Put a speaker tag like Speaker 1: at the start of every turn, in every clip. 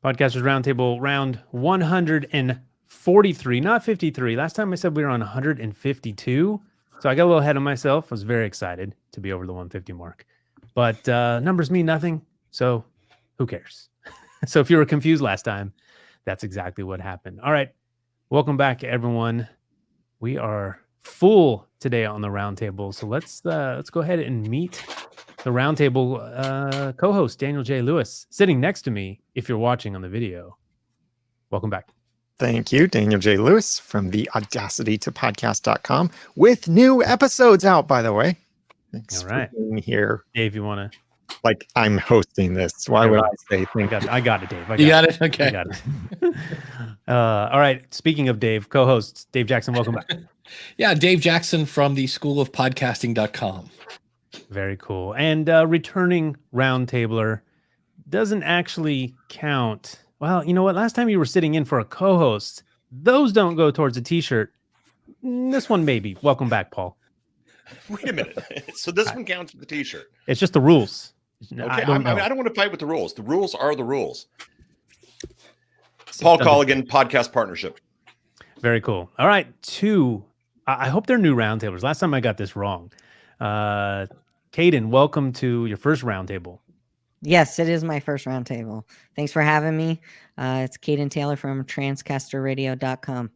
Speaker 1: Podcasters Roundtable, round 143, not 53. Last time I said we were on 152. So I got a little ahead of myself. I was very excited to be over the 150 mark. But numbers mean nothing, so who cares? So if you were confused last time, that's exactly what happened. All right. Welcome back, everyone. We are full today on the Roundtable. So let's go ahead and meet the Roundtable co-host, Daniel J. Lewis, sitting next to me if you're watching on the video. Welcome back.
Speaker 2: Thank you, Daniel J. Lewis from the audacitytopodcast.com with new episodes out, by the way. Thanks
Speaker 1: All right.
Speaker 2: for being here.
Speaker 1: Dave, you want to?
Speaker 2: Like, I'm hosting this. Why would I say thank
Speaker 1: I got it, Dave.
Speaker 3: You got it? Okay.
Speaker 1: I got it. All right. Speaking of Dave, co-host, Dave Jackson, welcome back.
Speaker 3: Yeah, Dave Jackson from the schoolofpodcasting.com.
Speaker 1: Very cool. And returning roundtabler doesn't actually count. Well, you know what? Last time you were sitting in for a co-host, those don't go towards a t-shirt. This one maybe. Welcome back, Paul.
Speaker 4: Wait a minute. So this one counts with the t-shirt.
Speaker 1: It's just the rules.
Speaker 4: Okay,
Speaker 1: I don't
Speaker 4: want to fight with the rules. The rules are the rules. Paul Colligan, podcast partnership.
Speaker 1: Very cool. All right, I hope they're new roundtablers. Last time I got this wrong. Caden, welcome to your first roundtable.
Speaker 5: Yes, it is my first roundtable. Thanks for having me. It's Caden Taylor from transcasterradio.com.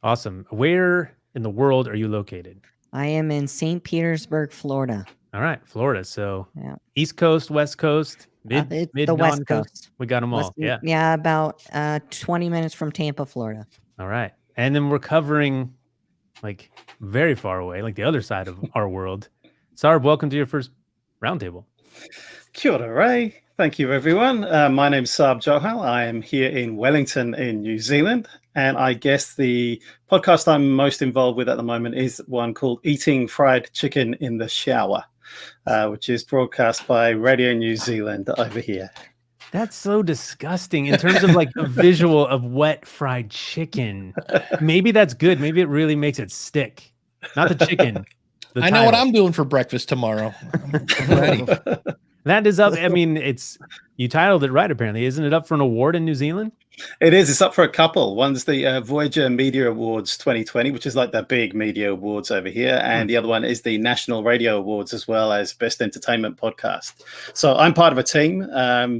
Speaker 1: Awesome. Where in the world are you located?
Speaker 5: I am in St. Petersburg, Florida.
Speaker 1: All right, Florida. So
Speaker 5: yeah.
Speaker 1: East Coast, West Coast, mid
Speaker 5: the West Coast.
Speaker 1: We got them all.
Speaker 5: Yeah, about 20 minutes from Tampa, Florida.
Speaker 1: All right. And then we're covering like very far away, like the other side of our world. Sarb, welcome to your first roundtable.
Speaker 6: Kia ora, Ray. Thank you, everyone. My name's Sarb Johal. I am here in Wellington in New Zealand. And I guess the podcast I'm most involved with at the moment is one called Eating Fried Chicken in the Shower, which is broadcast by Radio New Zealand over here.
Speaker 1: That's so disgusting in terms of like the visual of wet fried chicken. Maybe that's good. Maybe it really makes it stick. Not the chicken.
Speaker 3: I know what I'm doing for breakfast tomorrow. I'm ready.
Speaker 1: That is up. I mean, you titled it right, apparently. Isn't it up for an award in New Zealand?
Speaker 6: It is. It's up for a couple. One's the Voyager Media Awards 2020, which is like the big media awards over here. And the other one is the National Radio Awards, as well as Best Entertainment Podcast. So I'm part of a team.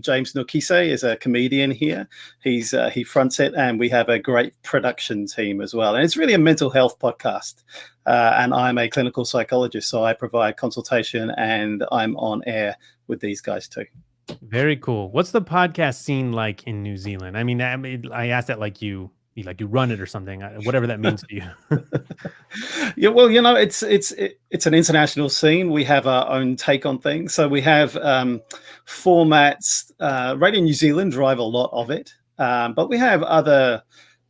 Speaker 6: James Nokise is a comedian here. He fronts it, and we have a great production team as well. And it's really a mental health podcast. And I'm a clinical psychologist, so I provide consultation, and I'm on air with these guys too.
Speaker 1: Very cool. What's the podcast scene like in New Zealand? I mean, I asked that like you run it or something, whatever that means to you.
Speaker 6: Yeah, well, you know, it's an international scene. We have our own take on things. So we have formats. Radio New Zealand drive a lot of it, but we have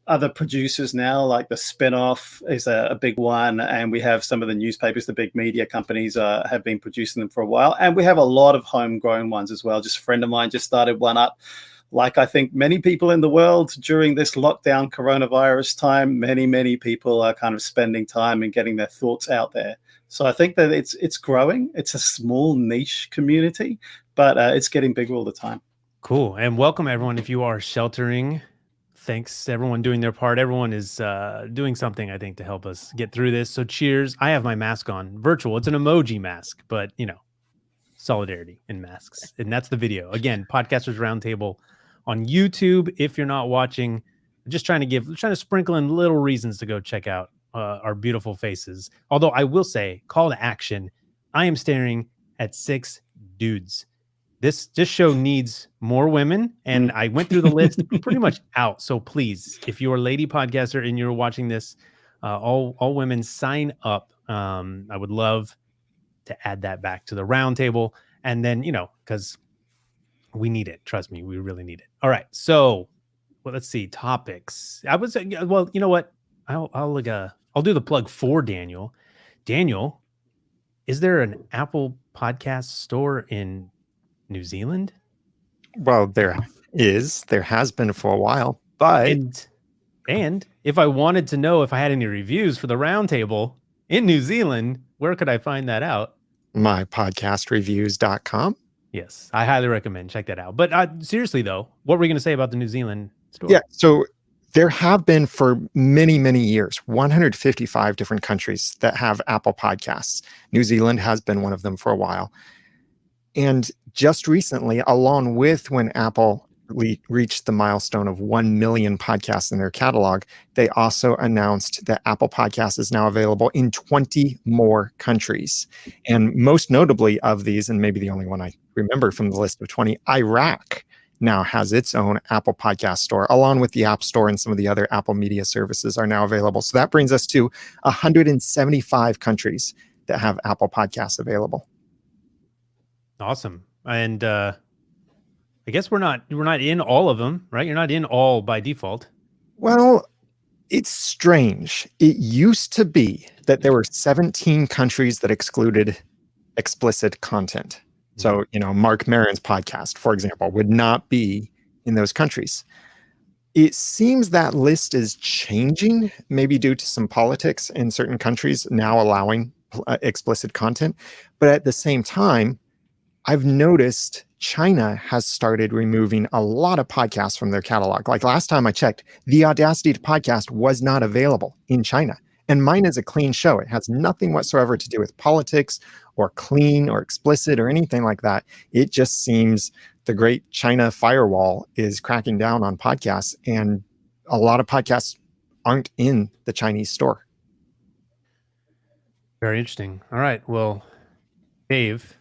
Speaker 6: other producers now, like the Spinoff is a big one, and we have some of the newspapers, the big media companies have been producing them for a while, and we have a lot of homegrown ones as well. Just a friend of mine just started one up. Like I think many people in the world during this lockdown coronavirus time, many people are kind of spending time and getting their thoughts out there. So I think that it's growing. It's a small niche community, but it's getting bigger all the time.
Speaker 1: Cool. And welcome everyone. If you are sheltering, thanks everyone doing their part. Everyone is doing something, I think, to help us get through this. So cheers. I have my mask on, virtual. It's an emoji mask, but you know, solidarity in masks. And that's the video. Again, Podcasters Roundtable on YouTube. If you're not watching, I'm just trying to sprinkle in little reasons to go check out our beautiful faces. Although I will say, call to action. I am staring at 6 dudes. This show needs more women, and I went through the list pretty much out. So please, if you're a lady podcaster and you're watching this, all women sign up. I would love to add that back to the roundtable, and then because we need it. Trust me, we really need it. All right, so let's see topics. I would say, well, you know what? I'll do the plug for Daniel. Daniel, is there an Apple Podcast store in New Zealand?
Speaker 2: Well, there has been for a while, but
Speaker 1: and if I wanted to know if I had any reviews for the roundtable in New Zealand, where could I find that out?
Speaker 2: mypodcastreviews.com.
Speaker 1: Yes, I highly recommend. Check that out. But seriously, though, what were you going to say about the New Zealand store?
Speaker 2: Yeah. So there have been for many, many years, 155 different countries that have Apple Podcasts. New Zealand has been one of them for a while. And just recently, along with when Apple reached the milestone of 1 million podcasts in their catalog, they also announced that Apple Podcasts is now available in 20 more countries. And most notably of these, and maybe the only one I remember from the list of 20, Iraq now has its own Apple Podcast store, along with the App Store, and some of the other Apple Media services are now available. So that brings us to 175 countries that have Apple Podcasts available.
Speaker 1: Awesome. And I guess we're not in all of them, right? You're not in all by default.
Speaker 2: Well, it's strange. It used to be that there were 17 countries that excluded explicit content. So, Mark Maron's podcast, for example, would not be in those countries. It seems that list is changing, maybe due to some politics in certain countries now allowing explicit content. But at the same time, I've noticed China has started removing a lot of podcasts from their catalog. Like last time I checked, the Audacity to Podcast was not available in China. And mine is a clean show. It has nothing whatsoever to do with politics or clean or explicit or anything like that. It just seems the great China firewall is cracking down on podcasts, and a lot of podcasts aren't in the Chinese store.
Speaker 1: Very interesting. All right. Well, Dave,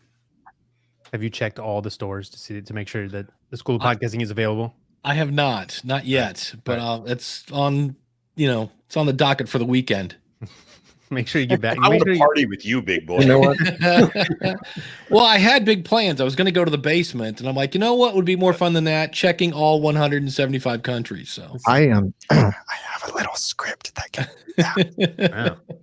Speaker 1: have you checked all the stores to make sure that the School of Podcasting is available?
Speaker 3: I have not yet, but it's on, it's on the docket for the weekend.
Speaker 1: Make sure you get back.
Speaker 4: I want to party with you, big boy.
Speaker 2: You know what?
Speaker 3: Well, I had big plans. I was going to go to the basement, and I'm like, you know what would be more fun than that? Checking all 175 countries. So
Speaker 2: I have a little script that can.
Speaker 1: Wow,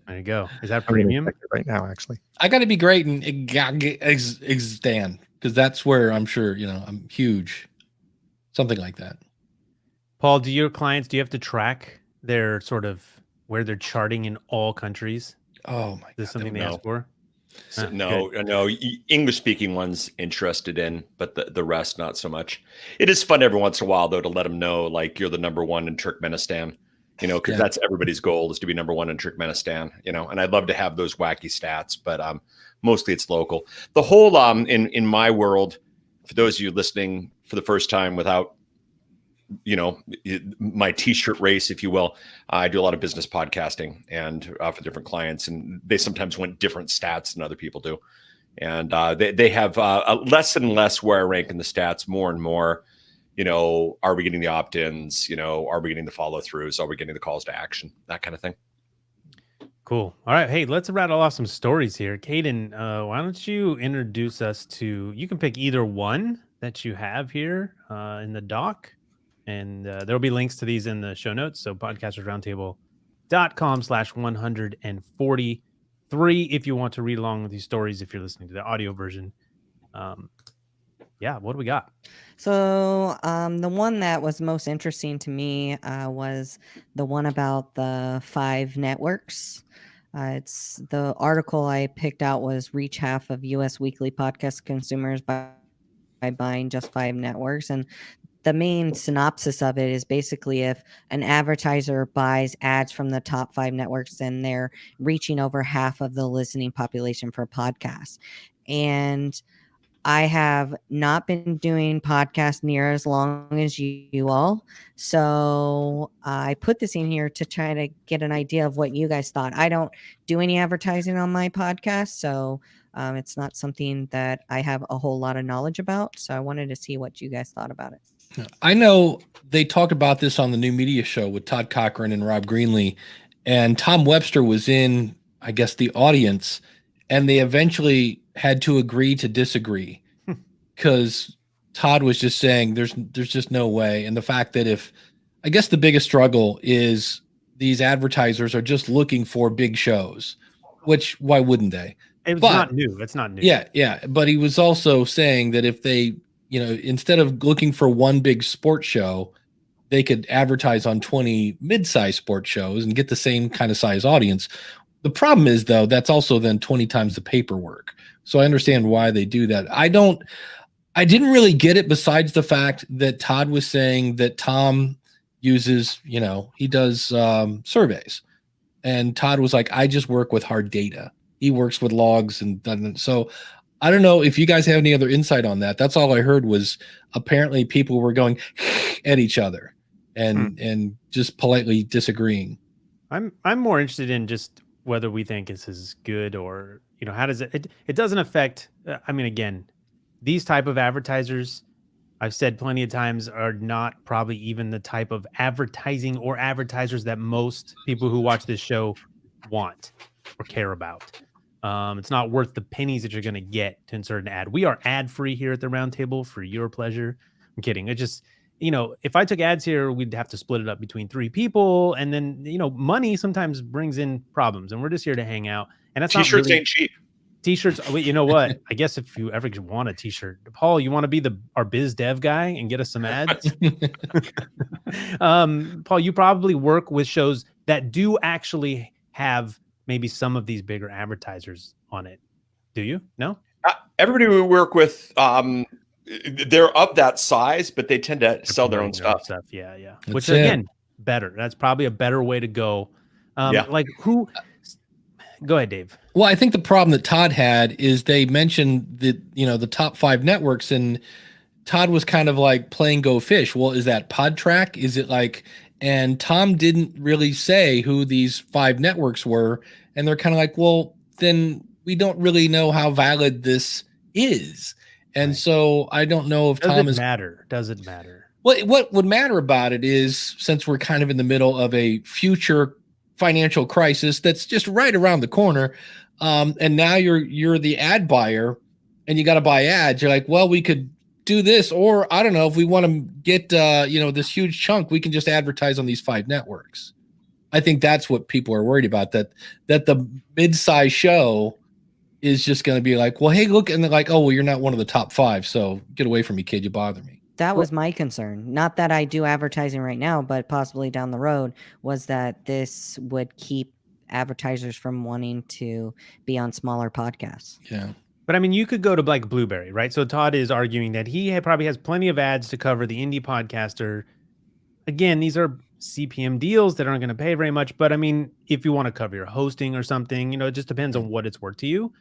Speaker 1: there you go. Is that premium?
Speaker 2: Right now, actually.
Speaker 3: I got to be great in Exdan, because that's where I'm sure, I'm huge. Something like that.
Speaker 1: Paul, do your clients, do you have to track their sort of where they're charting in all countries?
Speaker 3: Oh my God.
Speaker 1: Is this something they ask for?
Speaker 4: So, no. English speaking ones interested in, but the rest not so much. It is fun every once in a while though to let them know like you're the number one in Turkmenistan, because that's everybody's goal is to be number one in Turkmenistan, and I'd love to have those wacky stats, but mostly it's local. The whole in my world, for those of you listening for the first time without my t-shirt race, if you will, I do a lot of business podcasting and for different clients, and they sometimes want different stats than other people do. And they have less and less where I rank in the stats, more and more, are we getting the opt-ins? Are we getting the follow-throughs? Are we getting the calls to action? That kind of thing.
Speaker 1: Cool. All right. Hey, let's rattle off some stories here. Caden, why don't you introduce us to, you can pick either one that you have here in the doc. And there'll be links to these in the show notes. So podcastersroundtable.com/143 if you want to read along with these stories, if you're listening to the audio version. What do we got?
Speaker 5: So the one that was most interesting to me was the one about the 5 networks. It's the article I picked out was reach half of U.S. weekly podcast consumers by buying just 5 networks. And the main synopsis of it is basically if an advertiser buys ads from the top 5 networks, then they're reaching over half of the listening population for podcasts. And I have not been doing podcasts near as long as you all. So I put this in here to try to get an idea of what you guys thought. I don't do any advertising on my podcast, so it's not something that I have a whole lot of knowledge about. So I wanted to see what you guys thought about it.
Speaker 3: I know they talked about this on the New Media Show with Todd Cochran and Rob Greenlee, and Tom Webster was in, I guess, the audience, and they eventually had to agree to disagree because Todd was just saying there's just no way. And the fact that I guess the biggest struggle is these advertisers are just looking for big shows, which why wouldn't they?
Speaker 1: It's not new. It's not new.
Speaker 3: Yeah. But he was also saying that if they, instead of looking for one big sports show, they could advertise on 20 mid-sized sports shows and get the same kind of size audience. The problem is, though, that's also then 20 times the paperwork. So I understand why they do that. I didn't really get it, besides the fact that Todd was saying that Tom uses, he does surveys. And Todd was like, I just work with hard data. He works with logs. And so I don't know if you guys have any other insight on that. That's all I heard was apparently people were going at each other and just politely disagreeing.
Speaker 1: I'm more interested in just whether we think this is good, or how does it doesn't affect. I mean, again, these type of advertisers, I've said plenty of times, are not probably even the type of advertising or advertisers that most people who watch this show want or care about. It's not worth the pennies that you're going to get to insert an ad. We are ad free here at the Roundtable for your pleasure. I'm kidding. It just, if I took ads here, we'd have to split it up between 3 people. And then, money sometimes brings in problems, and we're just here to hang out. And that's
Speaker 4: T-shirts
Speaker 1: not really,
Speaker 4: ain't cheap.
Speaker 1: T-shirts. Wait, you know what? I guess if you ever want a T-shirt, Paul, you want to be our biz dev guy and get us some ads? Paul, you probably work with shows that do actually have maybe some of these bigger advertisers on it. Do you? No?
Speaker 4: Everybody we work with, they're of that size, but they tend to sell their own stuff.
Speaker 1: Yeah.
Speaker 3: That's
Speaker 1: Which,
Speaker 3: it.
Speaker 1: again, better. That's probably a better way to go. Like who... Go ahead, Dave.
Speaker 3: Well, I think the problem that Todd had is they mentioned the top 5 networks, and Todd was kind of like playing Go Fish. Well, is that PodTrack? Is it like, and Tom didn't really say who these 5 networks were. And they're kind of like, well, then we don't really know how valid this is. And so I don't know if Tom is.
Speaker 1: Does it matter?
Speaker 3: Well, what would matter about it is, since we're kind of in the middle of a future financial crisis that's just right around the corner, and now you're the ad buyer and you got to buy ads, you're like, well, we could do this, or I don't know, if we want to get this huge chunk, we can just advertise on these 5 networks. I think that's what people are worried about, that the mid-size show is just going to be like, well, hey, look, and they're like, oh, well, you're not one of the top 5, so get away from me, kid, you bother me.
Speaker 5: That was my concern. Not that I do advertising right now, but possibly down the road, was that this would keep advertisers from wanting to be on smaller podcasts.
Speaker 3: Yeah.
Speaker 1: But I mean, you could go to like Blueberry, right? So Todd is arguing that he probably has plenty of ads to cover the indie podcaster. Again, these are CPM deals that aren't going to pay very much. But I mean, if you want to cover your hosting or something, it just depends on what it's worth to you.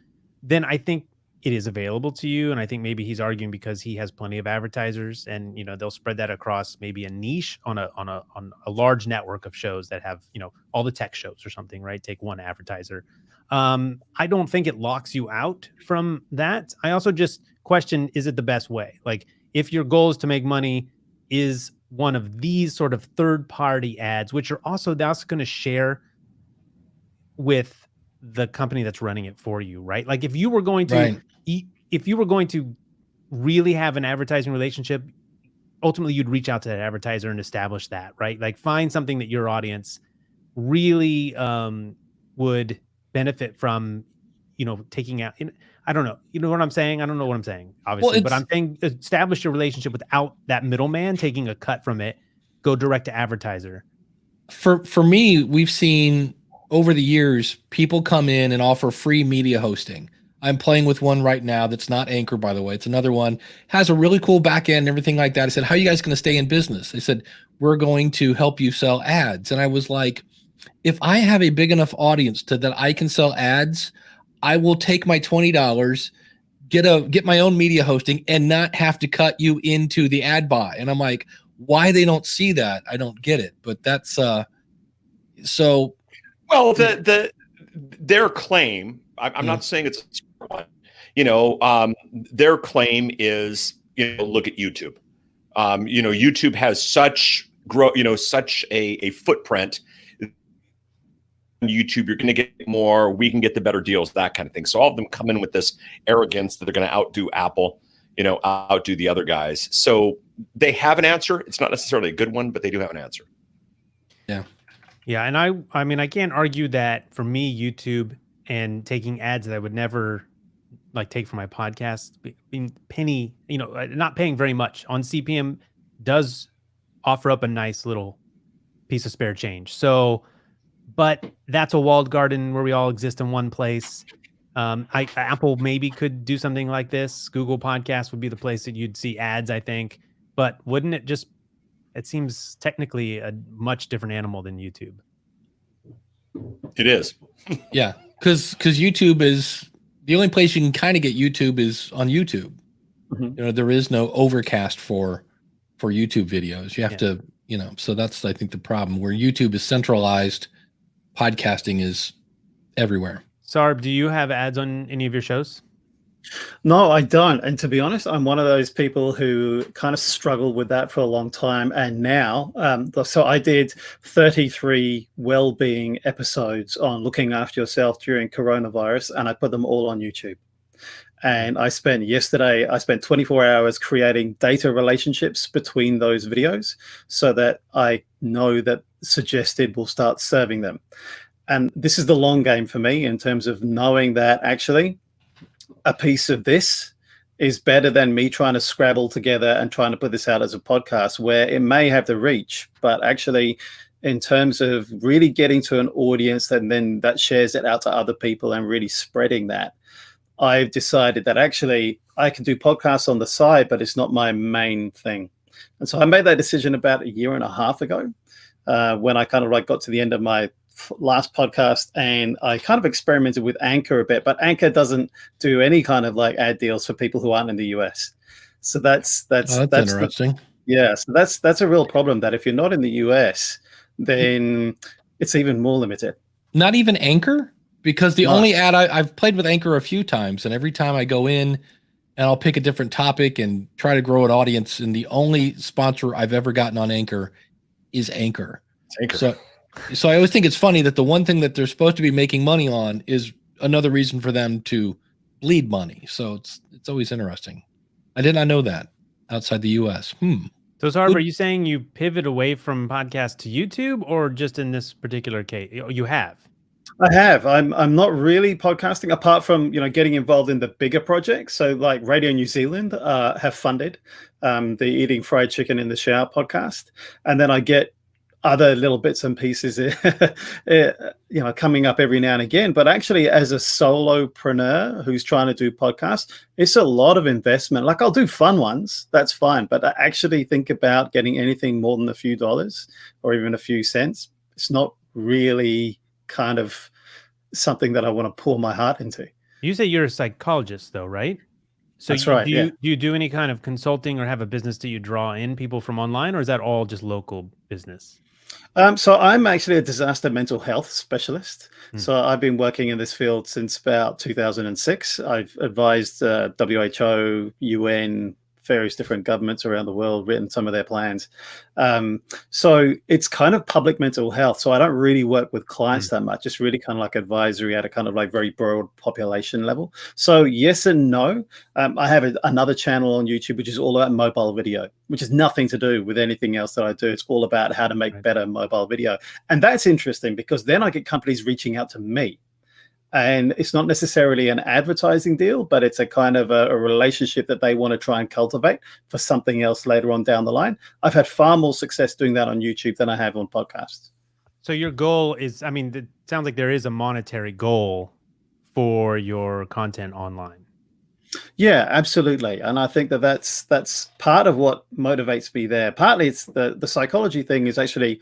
Speaker 1: Then I think it is available to you. And I think maybe he's arguing because he has plenty of advertisers, and they'll spread that across maybe a niche on a large network of shows that have all the tech shows or something, right? Take one advertiser. I don't think it locks you out from that. I also just question, is it the best way? Like, if your goal is to make money, is one of these sort of third-party ads, which are also that's going to share with the company that's running it for you, right? Like, if you were going to really have an advertising relationship, ultimately you'd reach out to that advertiser and establish that, right? Like, find something that your audience really would benefit from, taking out. I don't know. You know what I'm saying? I don't know what I'm saying, obviously, but I'm saying establish your relationship without that middleman taking a cut from it. Go direct to advertiser.
Speaker 3: For me, we've seen over the years, people come in and offer free media hosting. I'm playing with one right now that's not Anchor, by the way. It's another one, has a really cool back end and everything like that. I said, how are you guys going to stay in business? They said, we're going to help you sell ads. And I was like, if I have a big enough audience that I can sell ads, I will take my $20, get my own media hosting, and not have to cut you into the ad buy. And I'm like, why they don't see that, I don't get it. But that's so.
Speaker 4: Well, their claim, I'm not saying it's one, their claim is, look at YouTube. YouTube has such such a footprint. YouTube, you're going to get more, we can get the better deals, that kind of thing. So all of them come in with this arrogance that they're going to outdo Apple, outdo the other guys. So they have an answer. It's not necessarily a good one, but they do have an answer.
Speaker 3: Yeah.
Speaker 1: Yeah, and I mean, I can't argue that for me, YouTube and taking ads that I would never take for my podcast, being penny, not paying very much on CPM does offer up a nice little piece of spare change. So, but that's a walled garden where we all exist in one place. Apple maybe could do something like this. Google Podcast would be the place that you'd see ads, I think. But wouldn't it just? It seems technically a much different animal than YouTube.
Speaker 4: It is.
Speaker 3: Yeah, because YouTube is the only place you can kind of get YouTube is on YouTube.
Speaker 6: Mhm.
Speaker 3: You know, there is no Overcast for YouTube videos. You have to, you know, so that's I think the problem where YouTube is centralized, podcasting is everywhere.
Speaker 1: Sarb, do you have ads on any of your shows?
Speaker 6: No, I don't. And to be honest, I'm one of those people who kind of struggled with that for a long time. And now, so I did 33 well-being episodes on looking after yourself during coronavirus, and I put them all on YouTube. And I spent 24 hours creating data relationships between those videos so that I know that suggested will start serving them. And this is the long game for me in terms of knowing that actually a piece of this is better than me trying to scrabble together and trying to put this out as a podcast where it may have the reach, but actually in terms of really getting to an audience and then that shares it out to other people and really spreading that, I've decided that actually I can do podcasts on the side, but it's not my main thing. And so I made that decision about a year and a half ago when I kind of like got to the end of my last podcast, and I kind of experimented with Anchor a bit, but Anchor doesn't do any kind of like ad deals for people who aren't in the US. So that's
Speaker 3: interesting.
Speaker 6: So that's a real problem, that if you're not in the US, then it's even more limited.
Speaker 3: Not even Anchor? Because the only ad I've played with Anchor a few times, and every time I go in and I'll pick a different topic and try to grow an audience, and the only sponsor I've ever gotten on Anchor is Anchor. So I always think it's funny that the one thing that they're supposed to be making money on is another reason for them to bleed money. So it's always interesting. I did not know that outside the US.
Speaker 1: So Sarb, are you saying you pivot away from podcast to YouTube, or just in this particular case? You have.
Speaker 6: I have. I'm not really podcasting apart from, you know, getting involved in the bigger projects. So like Radio New Zealand have funded the Eating Fried Chicken in the Shower podcast. And then I get other little bits and pieces, you know, coming up every now and again. But actually, as a solopreneur who's trying to do podcasts, it's a lot of investment. Like I'll do fun ones, that's fine. But I actually think about getting anything more than a few dollars or even a few cents. It's not really kind of something that I want to pour my heart into.
Speaker 1: You say you're a psychologist, though, right? So
Speaker 6: that's right.
Speaker 1: Do you do any kind of consulting or have a business that you draw in people from online, or is that all just local business?
Speaker 6: So I'm actually a disaster mental health specialist. So I've been working in this field since about 2006. I've advised WHO, UN, various different governments around the world, written some of their plans. So it's kind of public mental health. So I don't really work with clients that much. It's really kind of like advisory at a kind of like very broad population level. So yes and no. I have another channel on YouTube, which is all about mobile video, which has nothing to do with anything else that I do. It's all about how to make better mobile video. And that's interesting because then I get companies reaching out to me. And it's not necessarily an advertising deal, but it's a kind of a relationship that they want to try and cultivate for something else later on down the line. I've had far more success doing that on YouTube than I have on podcasts.
Speaker 1: So your goal is, I mean, it sounds like there is a monetary goal for your content online.
Speaker 6: Yeah, absolutely. And I think that that's part of what motivates me there. Partly it's the psychology thing is actually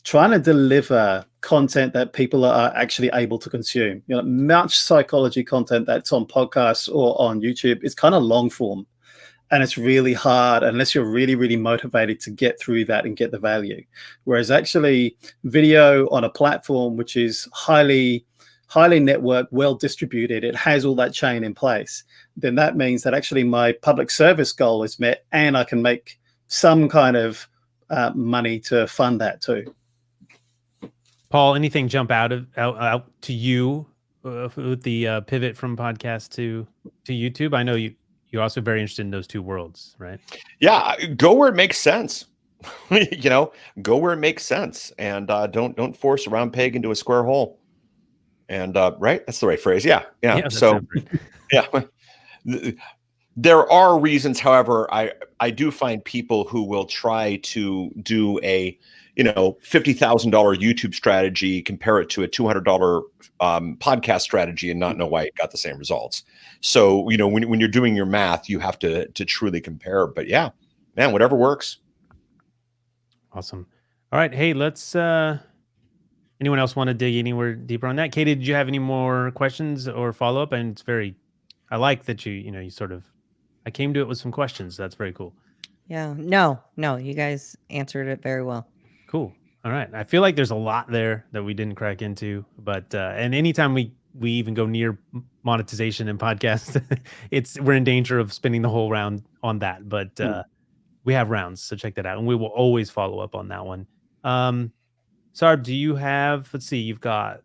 Speaker 6: trying to deliver content that people are actually able to consume. You know, much psychology content that's on podcasts or on YouTube is kind of long form, and it's really hard unless you're really, really motivated to get through that and get the value. Whereas actually video on a platform which is highly networked, well distributed, it has all that chain in place, then that means that actually my public service goal is met and I can make some kind of money to fund that too.
Speaker 1: Paul, anything jump out to you with the pivot from podcast to YouTube? I know you're also very interested in those two worlds, right?
Speaker 4: Yeah, go where it makes sense. You know, go where it makes sense, and don't force a round peg into a square hole. And right, that's the right phrase. Yeah. So, yeah, there are reasons. However, I do find people who will try to do a $50,000 YouTube strategy, compare it to a $200 podcast strategy, and not know why it got the same results. So, when you're doing your math, you have to truly compare. But yeah, man, whatever works.
Speaker 1: Awesome. All right. Hey, let's, anyone else want to dig anywhere deeper on that? Katie, did you have any more questions or follow up? And I like that you sort of, I came to it with some questions. That's very cool.
Speaker 5: Yeah. No, you guys answered it very well.
Speaker 1: Cool. All right. I feel like there's a lot there that we didn't crack into, but and anytime we even go near monetization in podcasts, we're in danger of spending the whole round on that. But we have rounds, so check that out, and we will always follow up on that one. Sarb, do you have? Let's see. You've got.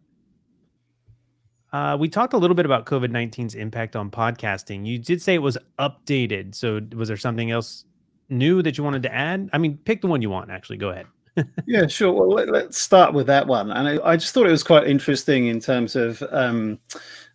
Speaker 1: We talked a little bit about COVID-19's impact on podcasting. You did say it was updated. So was there something else new that you wanted to add? I mean, pick the one you want. Actually, go ahead.
Speaker 6: Yeah, sure. Well, let's start with that one. And I just thought it was quite interesting in terms of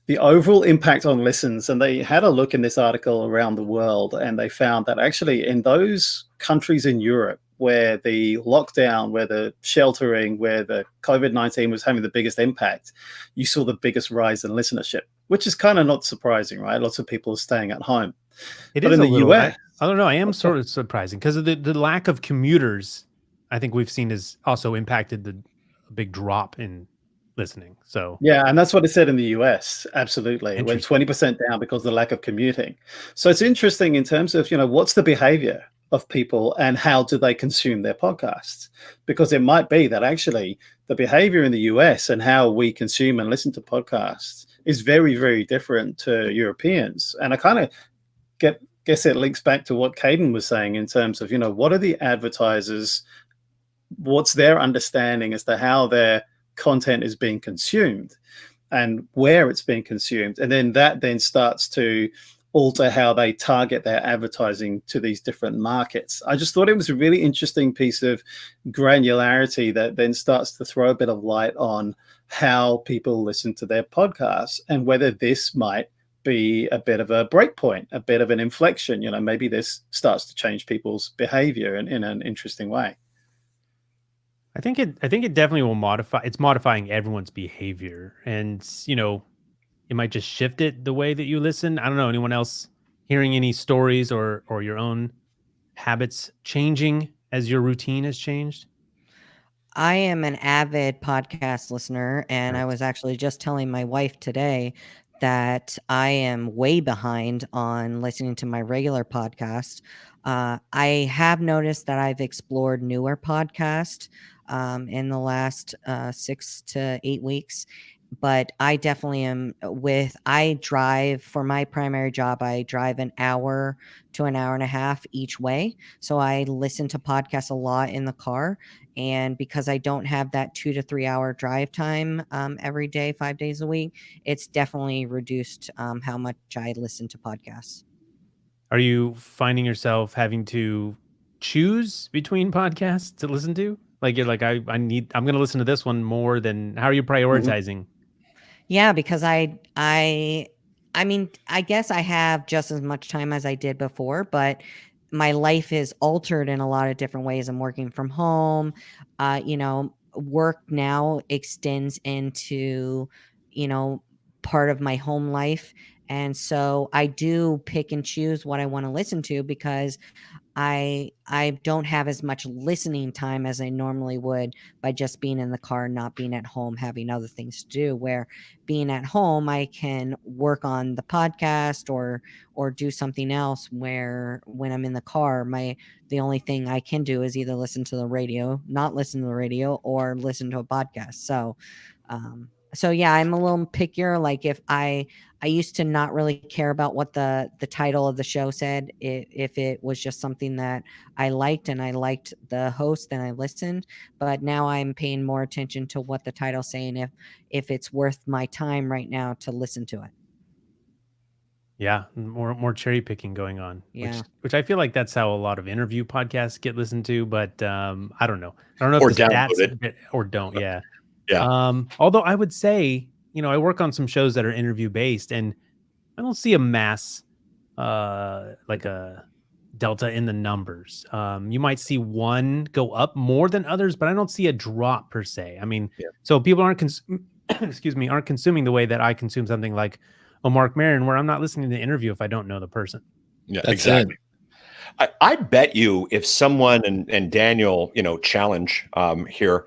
Speaker 6: the overall impact on listens. And they had a look in this article around the world, and they found that actually in those countries in Europe where the lockdown, where the sheltering, where the COVID-19 was having the biggest impact, you saw the biggest rise in listenership, which is kind of not surprising, right? Lots of people are staying at home.
Speaker 1: But
Speaker 6: in the US,
Speaker 1: I don't know. I am sort of surprising because of the lack of commuters. I think we've seen has also impacted the big drop in listening. So
Speaker 6: yeah, and that's what it said in the US. Absolutely, it went 20% down because of the lack of commuting. So it's interesting in terms of what's the behavior of people and how do they consume their podcasts, because it might be that actually the behavior in the US and how we consume and listen to podcasts is very, very different to Europeans. And I kind of guess it links back to what Caden was saying in terms of what are the advertisers, what's their understanding as to how their content is being consumed and where it's being consumed, and then that starts to alter how they target their advertising to these different markets. I just thought it was a really interesting piece of granularity that then starts to throw a bit of light on how people listen to their podcasts and whether this might be a bit of a break point, a bit of an inflection. Maybe this starts to change people's behavior in an interesting way.
Speaker 1: I think it definitely will modify. It's modifying everyone's behavior, and it might just shift it the way that you listen. I don't know. Anyone else hearing any stories or your own habits changing as your routine has changed?
Speaker 5: I am an avid podcast listener, and
Speaker 1: Nice.
Speaker 5: I was actually just telling my wife today that I am way behind on listening to my regular podcast. I have noticed that I've explored newer podcasts in the last 6 to 8 weeks, but I definitely am I drive for my primary job. I drive an hour to an hour and a half each way. So I listen to podcasts a lot in the car. And because I don't have that 2 to 3 hour drive time every day, 5 days a week, it's definitely reduced how much I listen to podcasts.
Speaker 1: Are you finding yourself having to choose between podcasts to listen to? Like you're like, I'm going to listen to this one more than, how are you prioritizing?
Speaker 5: Yeah, because I mean, I guess I have just as much time as I did before, but my life is altered in a lot of different ways. I'm working from home. Work now extends into, part of my home life. And so I do pick and choose what I want to listen to because I don't have as much listening time as I normally would by just being in the car, not being at home, having other things to do. Where being at home, I can work on the podcast or do something else. Where when I'm in the car, the only thing I can do is either listen to the radio, not listen to the radio, or listen to a podcast. So yeah, I'm a little pickier. Like if I used to not really care about what the title of the show said. If it was just something that I liked and I liked the host, then I listened. But now I'm paying more attention to what the title's saying, if it's worth my time right now to listen to it.
Speaker 1: Yeah, more cherry picking going on.
Speaker 5: Yeah.
Speaker 1: Which I feel like that's how a lot of interview podcasts get listened to. But I don't know. I don't know
Speaker 4: Or
Speaker 1: if the stats
Speaker 4: downloaded.
Speaker 1: or don't. Yeah.
Speaker 4: Yeah.
Speaker 1: Although I would say, I work on some shows that are interview based, and I don't see a mass, like a delta in the numbers. You might see one go up more than others, but I don't see a drop per se. I mean, so people aren't aren't consuming the way that I consume something like a Mark Maron, where I'm not listening to the interview if I don't know the person.
Speaker 4: Yeah,
Speaker 3: That's
Speaker 4: exactly. I bet you if someone and Daniel, challenge here,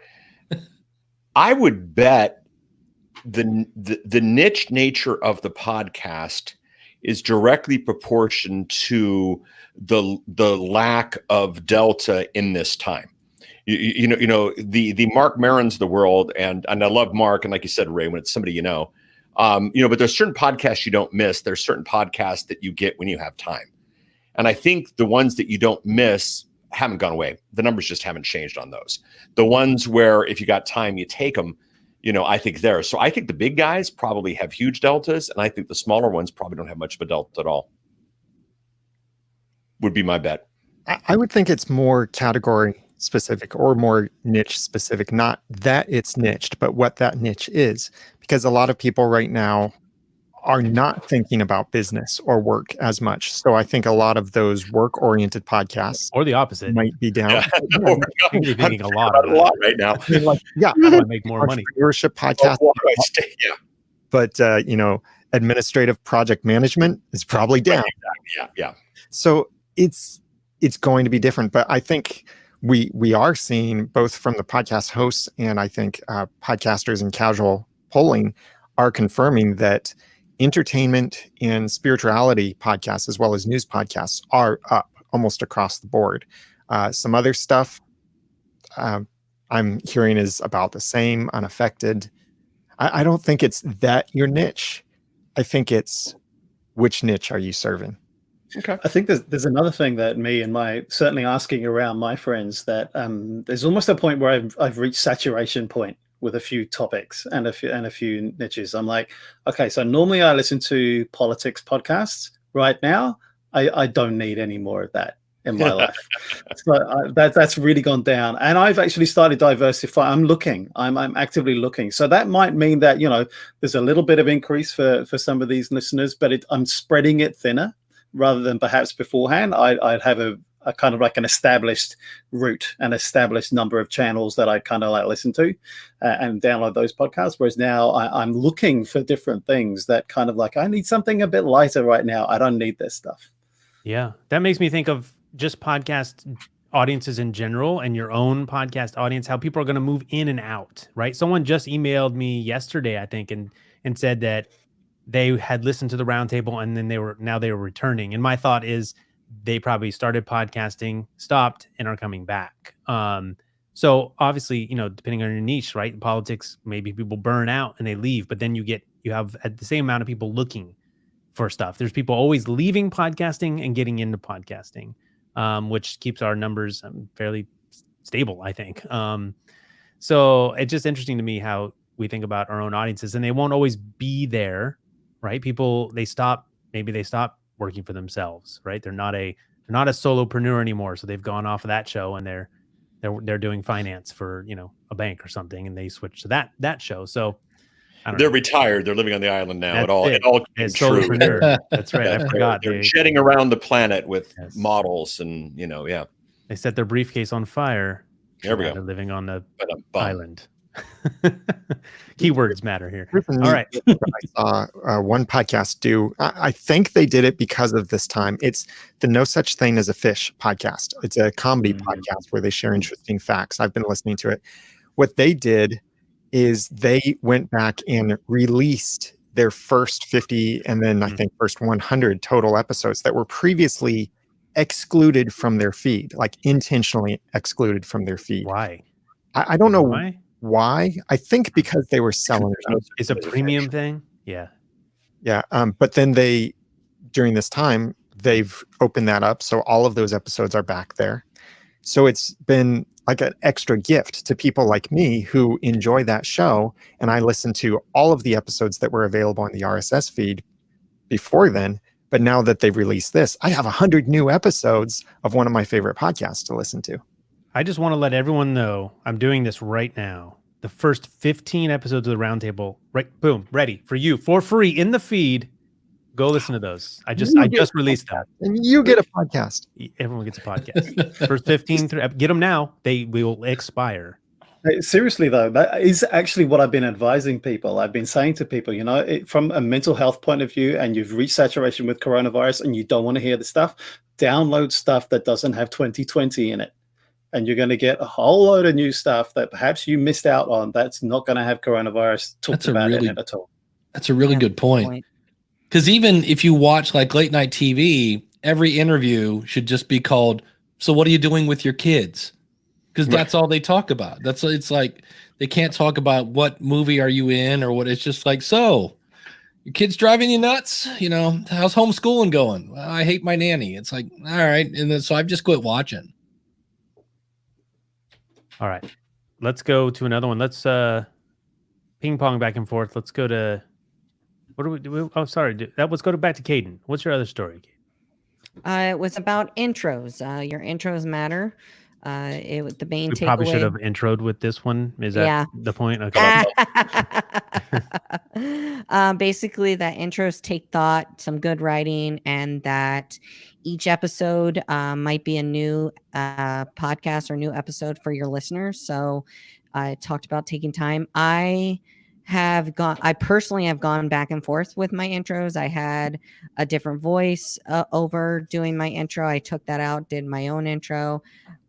Speaker 4: I would bet the niche nature of the podcast is directly proportioned to the lack of delta in this time. The Mark Marons of the world, and I love Mark, and like you said, Ray, when it's somebody but there's certain podcasts you don't miss. There's certain podcasts that you get when you have time. And I think the ones that you don't miss haven't gone away. The numbers just haven't changed on those. The ones where if you got time, you take them, I think there. So I think the big guys probably have huge deltas, and I think the smaller ones probably don't have much of a delta at all. Would be my bet.
Speaker 2: I would think it's more category specific or more niche specific, not that it's niched, but what that niche is. Because a lot of people right now are not thinking about business or work as much. So I think a lot of those work-oriented podcasts,
Speaker 1: or the opposite,
Speaker 2: might be down.
Speaker 4: Yeah.
Speaker 1: I'm thinking a lot
Speaker 4: right now.
Speaker 2: I mean,
Speaker 1: how do I make more money?
Speaker 2: Entrepreneurship podcasts, but administrative project management is probably down.
Speaker 4: Yeah.
Speaker 2: So it's going to be different. But I think we are seeing, both from the podcast hosts and I think podcasters and casual polling are confirming that entertainment and spirituality podcasts, as well as news podcasts, are up almost across the board. Some other stuff I'm hearing is about the same, unaffected. I don't think it's that your niche. I think it's which niche are you serving?
Speaker 4: Okay.
Speaker 6: I think there's another thing that me and certainly asking around my friends, that there's almost a point where I've reached saturation point with a few topics and a few niches. I'm like, okay, so normally I listen to politics podcasts. Right now, I don't need any more of that in my life. So that's really gone down, and I've actually started diversifying. I'm actively looking. So that might mean that there's a little bit of increase for some of these listeners, but I'm spreading it thinner rather than perhaps beforehand. I'd have a kind of like an established route, an established number of channels that I kind of like listen to and download those podcasts. Whereas now I'm looking for different things that kind of like, I need something a bit lighter right now. I don't need this stuff.
Speaker 1: Yeah. That makes me think of just podcast audiences in general and your own podcast audience, how people are going to move in and out, right? Someone just emailed me yesterday, I think, and said that they had listened to the Roundtable and then they were returning. And my thought is, they probably started podcasting, stopped, and are coming back. So obviously, depending on your niche, right? In politics, maybe people burn out and they leave, but then you have at the same amount of people looking for stuff. There's people always leaving podcasting and getting into podcasting, which keeps our numbers fairly stable, I think. So it's just interesting to me how we think about our own audiences, and they won't always be there, right? People, maybe they stop working for themselves, right? They're not a solopreneur anymore, so they've gone off of that show and they're doing finance for a bank or something, and they switch to that show. So
Speaker 4: they're retired. They're living on the island now.
Speaker 1: That's
Speaker 4: It all came true.
Speaker 1: Solopreneur. That's right. I forgot.
Speaker 4: They're jetting around the planet with models, and
Speaker 1: they set their briefcase on fire.
Speaker 4: There we go.
Speaker 1: They're living on the island. Keywords matter here. All right.
Speaker 2: I saw one podcast do. I think they did it because of this time. It's the No Such Thing as a Fish podcast. It's a comedy podcast where they share interesting facts. I've been listening to it. What they did is they went back and released their first 50 and then I think first 100 total episodes that were previously excluded from their feed, like intentionally excluded from their feed.
Speaker 1: Why?
Speaker 2: I don't know why. I think because they were selling it.
Speaker 1: It's a premium thing. Yeah.
Speaker 2: But then during this time, they've opened that up. So all of those episodes are back there. So it's been like an extra gift to people like me who enjoy that show. And I listened to all of the episodes that were available in the RSS feed before then. But now that they've released this, I have 100 new episodes of one of my favorite podcasts to listen to.
Speaker 1: I just want to let everyone know I'm doing this right now. The first 15 episodes of the Roundtable, right? Boom, ready for you for free in the feed. Go listen to those. I just released them.
Speaker 2: And you get a podcast.
Speaker 1: Everyone gets a podcast. First 15 get them now. They will expire.
Speaker 6: Seriously, though, that is actually what I've been advising people. I've been saying to people, from a mental health point of view, and you've reached saturation with coronavirus and you don't want to hear the stuff, download stuff that doesn't have 2020 in it. And you're going to get a whole load of new stuff that perhaps you missed out on that's not going to have coronavirus talked about in it at all.
Speaker 3: That's a really good point. Because even if you watch like late night TV, every interview should just be called, "So what are you doing with your kids?" Because that's all they talk about. It's like they can't talk about what movie are you in or what. It's just like, so your kid's driving you nuts. How's homeschooling going? Well, I hate my nanny. It's like, all right, and then so I've just quit watching.
Speaker 1: All right, let's go to another one. Let's ping pong back and forth. Let's go to what do we do? Oh, sorry, let's go back to Caden. What's your other story?
Speaker 5: It was about intros. Your intros matter. The main
Speaker 1: we
Speaker 5: takeaway.
Speaker 1: Probably should have introed with this one. Is that the point? Okay.
Speaker 5: Basically, that intros take thought, some good writing, and that each episode might be a new podcast or new episode for your listeners. So I talked about taking time. I personally have gone back and forth with my intros. I had a different voice over doing my intro. I took that out, did my own intro.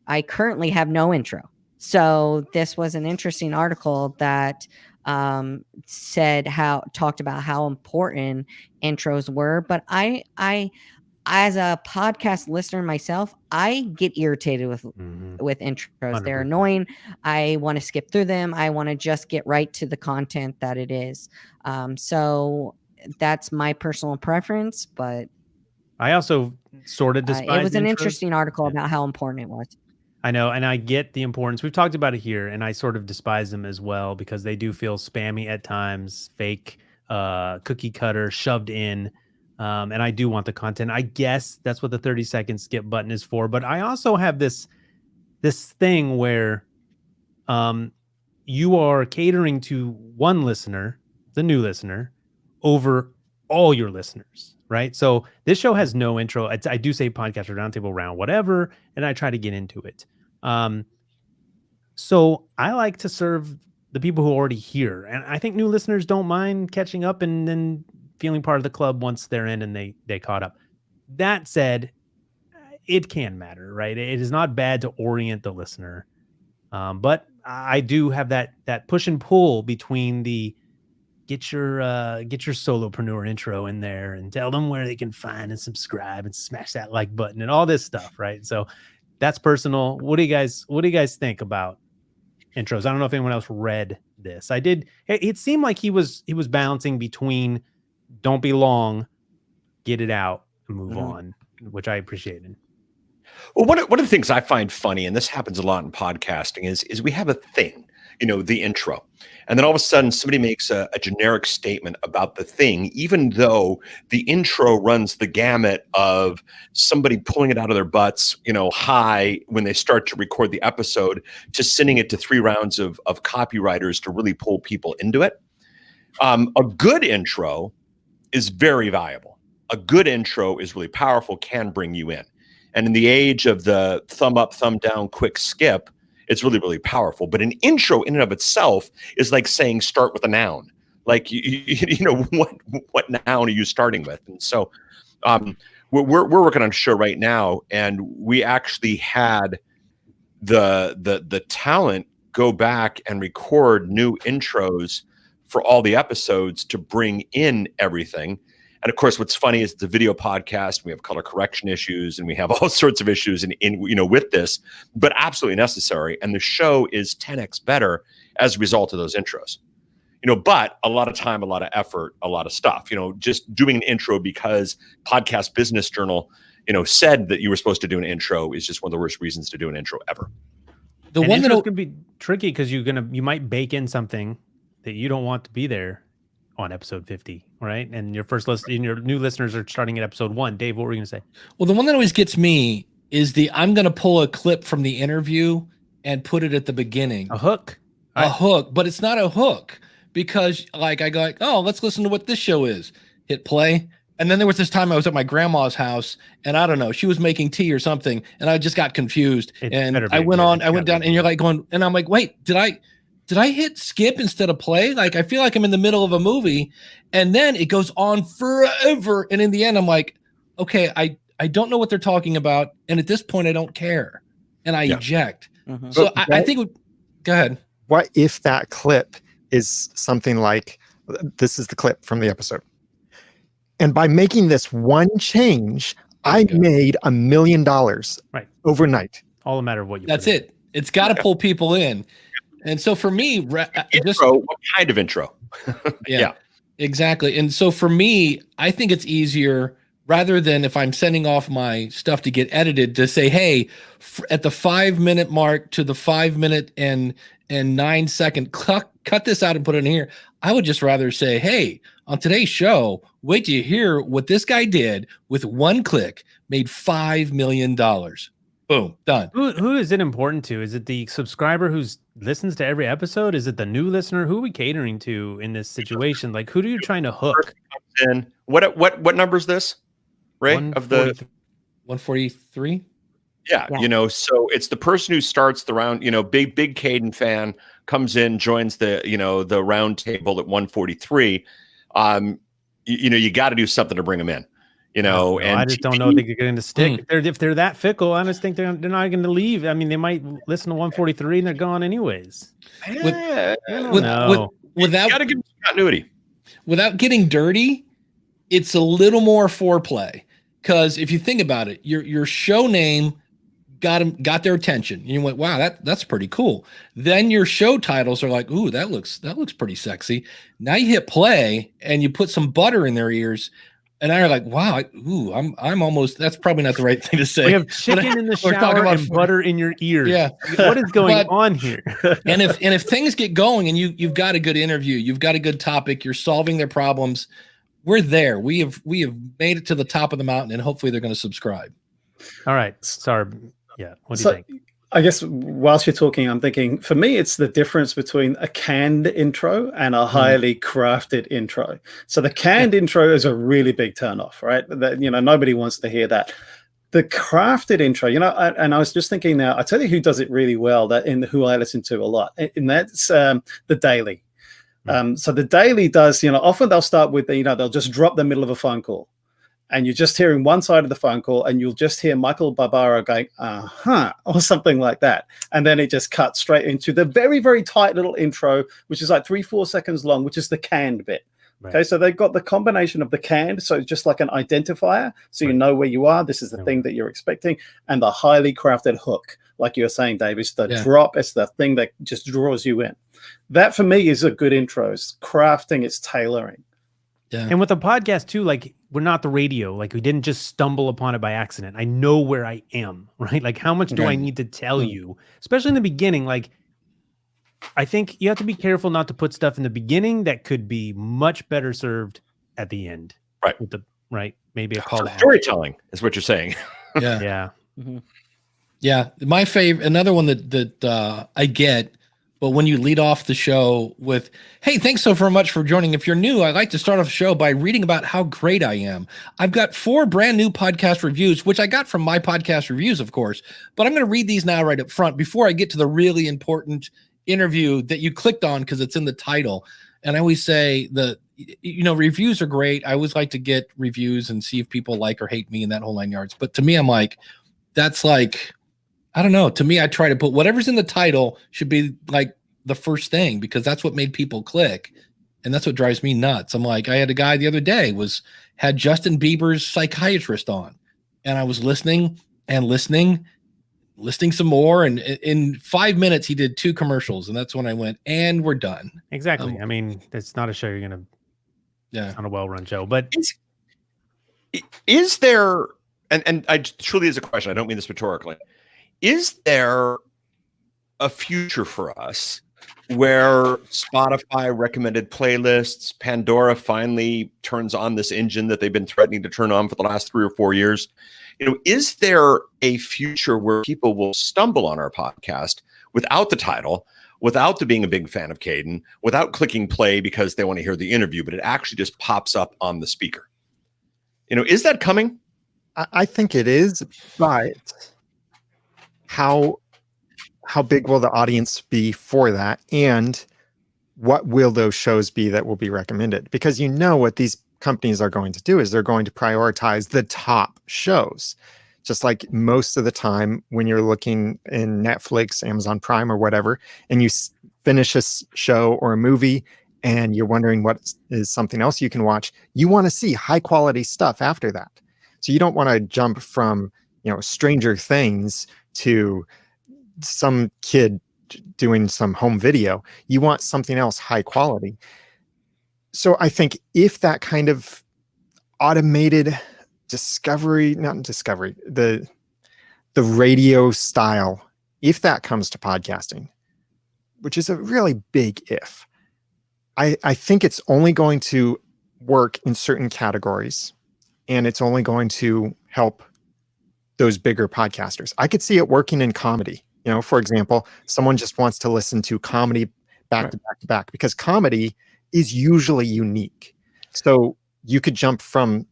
Speaker 5: I currently have no intro. So this was an interesting article that talked about how important intros were. But I as a podcast listener myself, I get irritated with intros. 100%. They're annoying. I want to skip through them. I want to just get right to the content that it is. So that's my personal preference, but
Speaker 1: I also sort of despise
Speaker 5: it was an
Speaker 1: intros.
Speaker 5: Interesting article about how important it was.
Speaker 1: I know, and I get the importance. We've talked about it here, and I sort of despise them as well because they do feel spammy at times, fake, cookie cutter, shoved in. And I do want the content. I guess that's what the 30-second skip button is for. But I also have this thing where you are catering to one listener, the new listener, over all your listeners, right? So this show has no intro. I do say podcast or roundtable round, whatever, and I try to get into it. So I like to serve the people who are already here. And I think new listeners don't mind catching up and then feeling part of the club once they're in and they caught up. That said, it can matter, right? It is not bad to orient the listener. But I do have that push and pull between the get your solopreneur intro in there and tell them where they can find and subscribe and smash that like button and all this stuff, right? So that's personal. What do you guys think about intros? I don't know if anyone else read this. I did. It seemed like he was balancing between don't be long, get it out, and move on, which I appreciated.
Speaker 4: Well, one of the things I find funny, and this happens a lot in podcasting, is we have a thing, the intro. And then all of a sudden somebody makes a generic statement about the thing, even though the intro runs the gamut of somebody pulling it out of their butts, high when they start to record the episode, to sending it to 3 rounds of copywriters to really pull people into it. A good intro is very valuable. A good intro is really powerful, can bring you in. And in the age of the thumb up, thumb down, quick skip, it's really, really powerful. But an intro in and of itself is like saying start with a noun. Like, what noun are you starting with? And so we're working on a show right now, and we actually had the talent go back and record new intros for all the episodes to bring in everything. And of course, what's funny is it's a video podcast. We have color correction issues, and we have all sorts of issues with this, but absolutely necessary. And the show is 10x better as a result of those intros. But a lot of time, a lot of effort, a lot of stuff. Just doing an intro because Podcast Business Journal, said that you were supposed to do an intro is just one of the worst reasons to do an intro ever.
Speaker 1: The one that's going to be tricky because you might bake in something that you don't want to be there on episode 50, right? And your new listeners are starting at episode 1. Dave, what were you going to say?
Speaker 3: Well, the one that always gets me is I'm going to pull a clip from the interview and put it at the beginning.
Speaker 1: A hook.
Speaker 3: Hook, but it's not a hook because I go oh, let's listen to what this show is. Hit play, And then there was this time I was at my grandma's house, and I don't know, she was making tea or something, and I just got confused. And I went down, and you're like going, and I'm like, wait, did I hit skip instead of play? Like, I feel like I'm in the middle of a movie, and then it goes on forever. And in the end, I'm like, okay, I don't know what they're talking about, and at this point, I don't care, and I eject.
Speaker 5: Mhm.
Speaker 3: So I think. Go ahead.
Speaker 2: What if that clip is something like, this is the clip from the episode, and by making this one change, I made $1 million
Speaker 1: Right.
Speaker 2: overnight.
Speaker 1: All a matter of what you.
Speaker 3: That's it. It's got to pull people in. And so for me,
Speaker 4: intro, what kind of intro?
Speaker 3: yeah, exactly. And so for me, I think it's easier rather than if I'm sending off my stuff to get edited to say, hey, at the 5-minute mark to the 5 minute and 9 second, cut this out and put it in here. I would just rather say, hey, on today's show, wait till you hear what this guy did with one click, made $5 million. Boom, done.
Speaker 1: Who is it important to? Is it the subscriber who listens to every episode? Is it the new listener? Who are we catering to in this situation? Like, who are you trying to hook?
Speaker 4: And what number is this, Ray? Of the
Speaker 3: 143?
Speaker 4: Yeah, so it's the person who starts the round, big Caden fan comes in, joins the round table at 143. You got to do something to bring them in. And
Speaker 1: I just don't know if they're going to stick. If they're that fickle, I just think they're not going to leave. I mean, they might listen to 143 and they're gone anyways.
Speaker 3: Without
Speaker 4: got to give them continuity.
Speaker 3: Without getting dirty, it's a little more foreplay. Because if you think about it, your show name got their attention. And you went, wow, that's pretty cool. Then your show titles are like, ooh, that looks pretty sexy. Now you hit play and you put some butter in their ears. And I'm like, wow, I'm almost, that's probably not the right thing to say.
Speaker 1: We have chicken in the shower and butter in your ears.
Speaker 3: Yeah.
Speaker 1: What is going on here?
Speaker 3: and if things get going and you've got a good interview, you've got a good topic, you're solving their problems, we're there. We have made it to the top of the mountain, and hopefully they're going to subscribe.
Speaker 1: All right. Sorry. Yeah. What do you think?
Speaker 6: I guess whilst you're talking, I'm thinking, for me, it's the difference between a canned intro and a highly crafted intro. So the canned intro is a really big turnoff, right? That, nobody wants to hear that. The crafted intro, and I was just thinking now, I tell you who does it really well, who I listen to a lot, and that's The Daily. So The Daily does, often they'll start with, they'll just drop the middle of a phone call. And you're just hearing one side of the phone call, and you'll just hear Michael Barbaro going, or something like that. And then it just cuts straight into the very, very tight little intro, which is like 3-4 seconds long, which is the canned bit. Right. Okay, so they've got the combination of the canned, so it's just like an identifier, so you know where you are. This is the thing that you're expecting, and the highly crafted hook, like you were saying, Dave, is the drop. It's the thing that just draws you in. That for me is a good intro. It's crafting, it's tailoring.
Speaker 1: Yeah. And with a podcast too, like, we're not the radio. Like, we didn't just stumble upon it by accident. I know where I am, right? Like, how much do I need to tell you, especially in the beginning? Like, I think you have to be careful not to put stuff in the beginning that could be much better served at the end.
Speaker 4: Right.
Speaker 1: Maybe a call to
Speaker 4: storytelling is what you're saying.
Speaker 3: Yeah.
Speaker 1: Yeah.
Speaker 5: Mm-hmm.
Speaker 3: Yeah. My favorite, another one that I get, but when you lead off the show with, hey, thanks so very much for joining. If you're new, I'd like to start off the show by reading about how great I am. I've got 4 brand new podcast reviews, which I got from my podcast reviews, of course, but I'm going to read these now right up front before I get to the really important interview that you clicked on because it's in the title. And I always say reviews are great. I always like to get reviews and see if people like or hate me in that whole 9 yards. But to me, I'm like, that's like, I don't know. To me, I try to put whatever's in the title should be like the first thing, because that's what made people click. And that's what drives me nuts. I'm like, I had a guy the other day had Justin Bieber's psychiatrist on, and I was listening some more. And in 5 minutes, he did 2 commercials. And that's when I went, and we're done.
Speaker 1: Exactly. I mean, it's not a show you're going to, it's not a well-run show, but
Speaker 4: is there, and I truly is a question, I don't mean this rhetorically, is there a future for us where Spotify recommended playlists, Pandora finally turns on this engine that they've been threatening to turn on for the last 3 or 4 years? Is there a future where people will stumble on our podcast without the title, without the being a big fan of Caden, without clicking play because they want to hear the interview, but it actually just pops up on the speaker? Is that coming?
Speaker 2: I think it is, but how big will the audience be for that? And what will those shows be that will be recommended? Because what these companies are going to do is they're going to prioritize the top shows. Just like most of the time when you're looking in Netflix, Amazon Prime, or whatever, and you finish a show or a movie and you're wondering what is something else you can watch, you want to see high quality stuff after that. So you don't want to jump from, Stranger Things to some kid doing some home video. You want something else high quality. So I think if that kind of automated the radio style, if that comes to podcasting, which is a really big if, I think it's only going to work in certain categories, and it's only going to help those bigger podcasters. I could see it working in comedy. For example, someone just wants to listen to comedy back to back to back, because comedy is usually unique. So you could jump from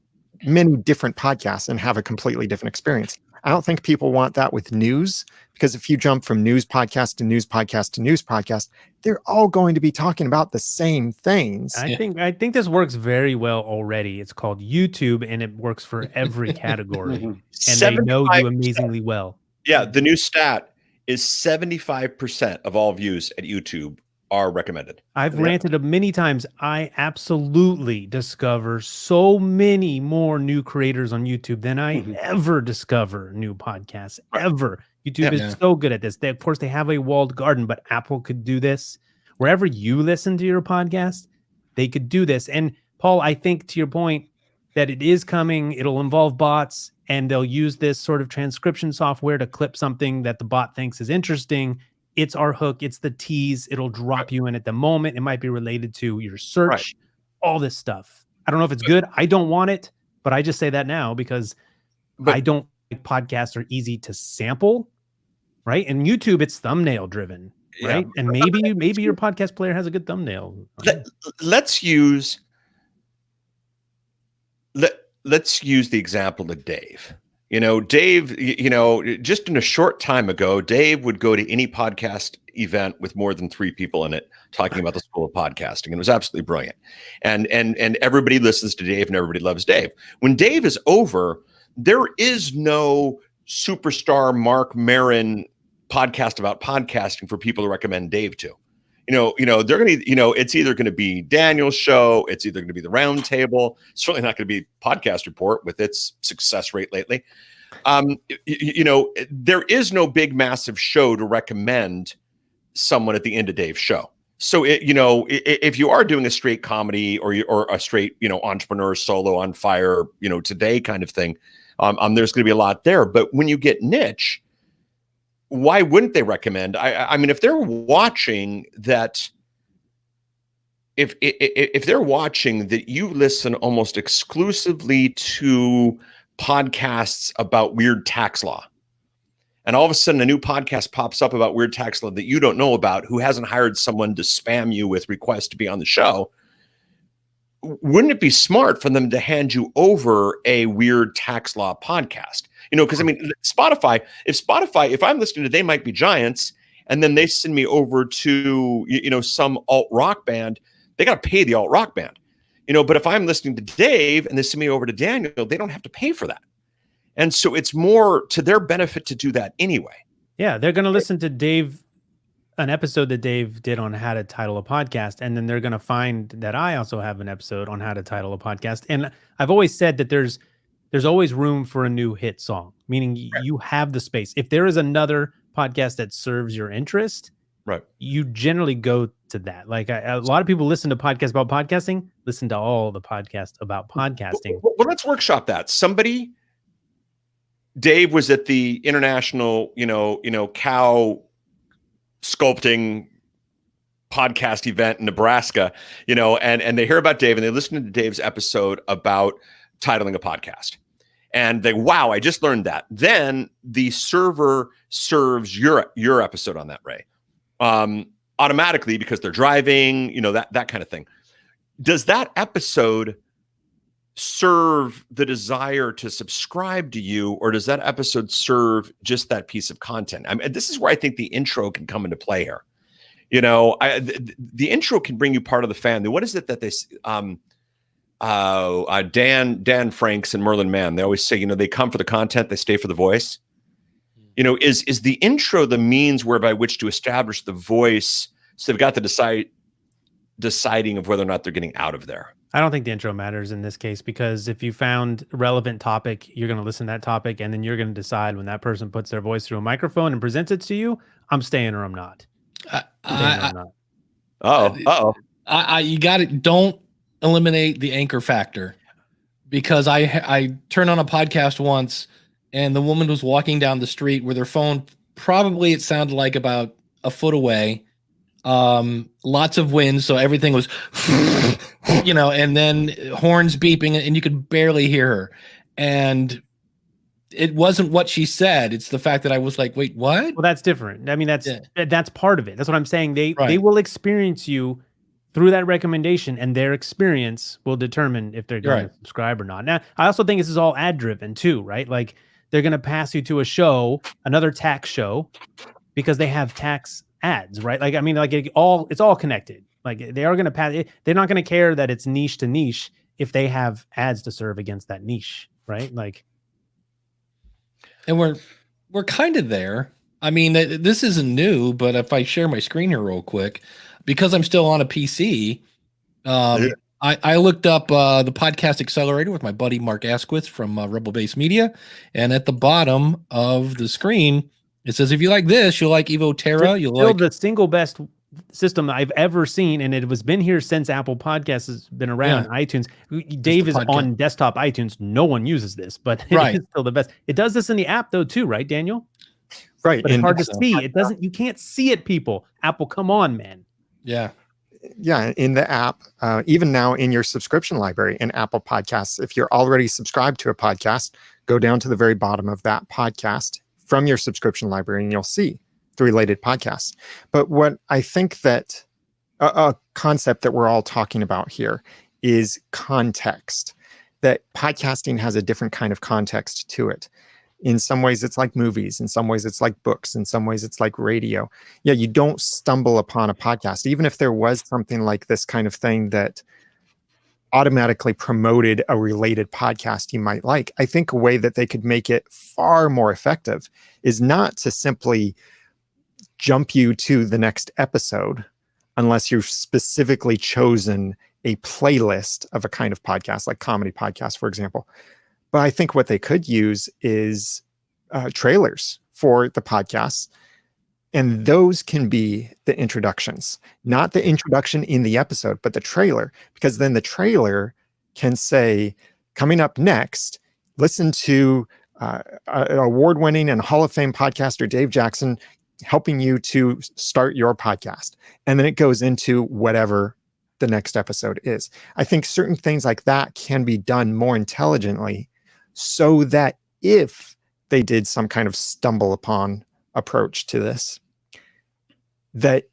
Speaker 2: many different podcasts and have a completely different experience. I don't think people want that with news, because if you jump from news podcast to news podcast to news podcast, they're all going to be talking about the same things.
Speaker 1: I think this works very well already. It's called YouTube, and it works for every category. And they know you amazingly well.
Speaker 4: Yeah, the new stat is 75% of all views at YouTube are recommended.
Speaker 1: I've ranted many times. I absolutely discover so many more new creators on YouTube than I ever discover new podcasts, ever. YouTube is so good at this. Of course, they have a walled garden, but Apple could do this. Wherever you listen to your podcast, they could do this. And Paul, I think to your point that it is coming, it'll involve bots, and they'll use this sort of transcription software to clip something that the bot thinks is interesting. It's our hook. It's the tease. It'll drop you in at the moment. It might be related to your search, all this stuff. I don't know if it's good. I don't want it, but I just say that now because I don't think podcasts are easy to sample, right? And YouTube, it's thumbnail driven, right? And maybe your podcast player has a good thumbnail.
Speaker 4: Let's use the example of Dave. Dave, just in a short time ago, Dave would go to any podcast event with more than 3 people in it talking about the school of podcasting. And it was absolutely brilliant. And everybody listens to Dave and everybody loves Dave. When Dave is over, there is no superstar Mark Maron podcast about podcasting for people to recommend Dave to. They're going to, it's either going to be Daniel's show. It's either going to be the Roundtable. It's certainly not going to be Podcast Report with its success rate lately. There is no big, massive show to recommend someone at the end of Dave's show. So, if you are doing a straight comedy or a straight, entrepreneur solo on fire, today kind of thing, there's going to be a lot there. But when you get niche, why wouldn't they recommend? I mean, if they're watching that, if they're watching that you listen almost exclusively to podcasts about weird tax law, and all of a sudden a new podcast pops up about weird tax law that you don't know about, who hasn't hired someone to spam you with requests to be on the show, wouldn't it be smart for them to hand you over a weird tax law podcast? Because I mean, Spotify, if I'm listening to They Might Be Giants, and then they send me over to, some alt rock band, they got to pay the alt rock band, but if I'm listening to Dave and they send me over to Daniel, they don't have to pay for that. And so it's more to their benefit to do that anyway.
Speaker 1: Yeah. They're going to listen to Dave, an episode that Dave did on how to title a podcast. And then they're going to find that I also have an episode on how to title a podcast. And I've always said that there's always room for a new hit song, meaning you have the space. If there is another podcast that serves your interest,
Speaker 4: right, you
Speaker 1: generally go to that. Like a lot of people listen to podcasts about podcasting, listen to all the podcasts about podcasting.
Speaker 4: Well, let's workshop that. Dave was at the international, cow sculpting podcast event in Nebraska, and they hear about Dave and they listen to Dave's episode about titling a podcast. And they, wow, I just learned that. Then the server serves your episode on that, Ray, automatically because they're driving, that kind of thing. Does that episode serve the desire to subscribe to you, or does that episode serve just that piece of content? I mean, this is where I think the intro can come into play here. You know, the intro can bring you part of the family. What is it that they Dan Franks and Merlin Mann, they always say, you know, they come for the content, they stay for the voice. You know, is the intro the means whereby which to establish the voice, so they've got the deciding of whether or not they're getting out of there?
Speaker 1: I don't think the intro matters in this case, because if you found a relevant topic, you're going to listen to that topic, and then you're going to decide when that person puts their voice through a microphone and presents it to you, I'm staying or I'm not.
Speaker 3: You got it. Don't eliminate the anchor factor, because I turned on a podcast once, and the woman was walking down the street with her phone. Probably it sounded like about a foot away. Lots of wind, so everything was, you know, and then horns beeping, and you could barely hear her. And it wasn't what she said. It's the fact that I was like, wait, what?
Speaker 1: Well, that's different. I mean, that's part of it. That's what I'm saying. They will experience you through that recommendation, and their experience will determine if they're going to subscribe or not. Now, I also think this is all ad driven too, right? Like, they're going to pass you to a show, another tax show, because they have tax ads, right? Like, I mean, like it's all connected. Like, they are going to pass it. They're not going to care that it's niche to niche if they have ads to serve against that niche, right? Like,
Speaker 3: and we're kind of there. I mean, this isn't new, but if I share my screen here real quick, because I'm still on a PC, I looked up the Podcast Accelerator with my buddy Mark Asquith from Rebel Base Media, and at the bottom of the screen, it says, if you like this, you'll like Evo Terra. You'll like
Speaker 1: the single best system I've ever seen, and it has been here since Apple Podcasts has been around. iTunes. Dave is on desktop iTunes. No one uses this, but it is still the best. It does this in the app though too, right, Daniel?
Speaker 2: Right.
Speaker 1: But it's hard to see. It doesn't. You can't see it, people. Apple, come on, man.
Speaker 3: Yeah.
Speaker 2: In the app, even now in your subscription library in Apple Podcasts, if you're already subscribed to a podcast, go down to the very bottom of that podcast from your subscription library, and you'll see the related podcasts. But what I think that a concept that we're all talking about here is context, that podcasting has a different kind of context to it. In some ways, it's like movies. In some ways, it's like books. In some ways, it's like radio. Yeah, you don't stumble upon a podcast. Even if there was something like this kind of thing that automatically promoted a related podcast you might like, I think a way that they could make it far more effective is not to simply jump you to the next episode unless you've specifically chosen a playlist of a kind of podcast, like comedy podcast, for example. But I think what they could use is trailers for the podcasts. And those can be the introductions, not the introduction in the episode, but the trailer, because then the trailer can say, coming up next, listen to an award-winning and Hall of Fame podcaster, Dave Jackson, helping you to start your podcast. And then it goes into whatever the next episode is. I think certain things like that can be done more intelligently, so that if they did some kind of stumble upon approach to this, that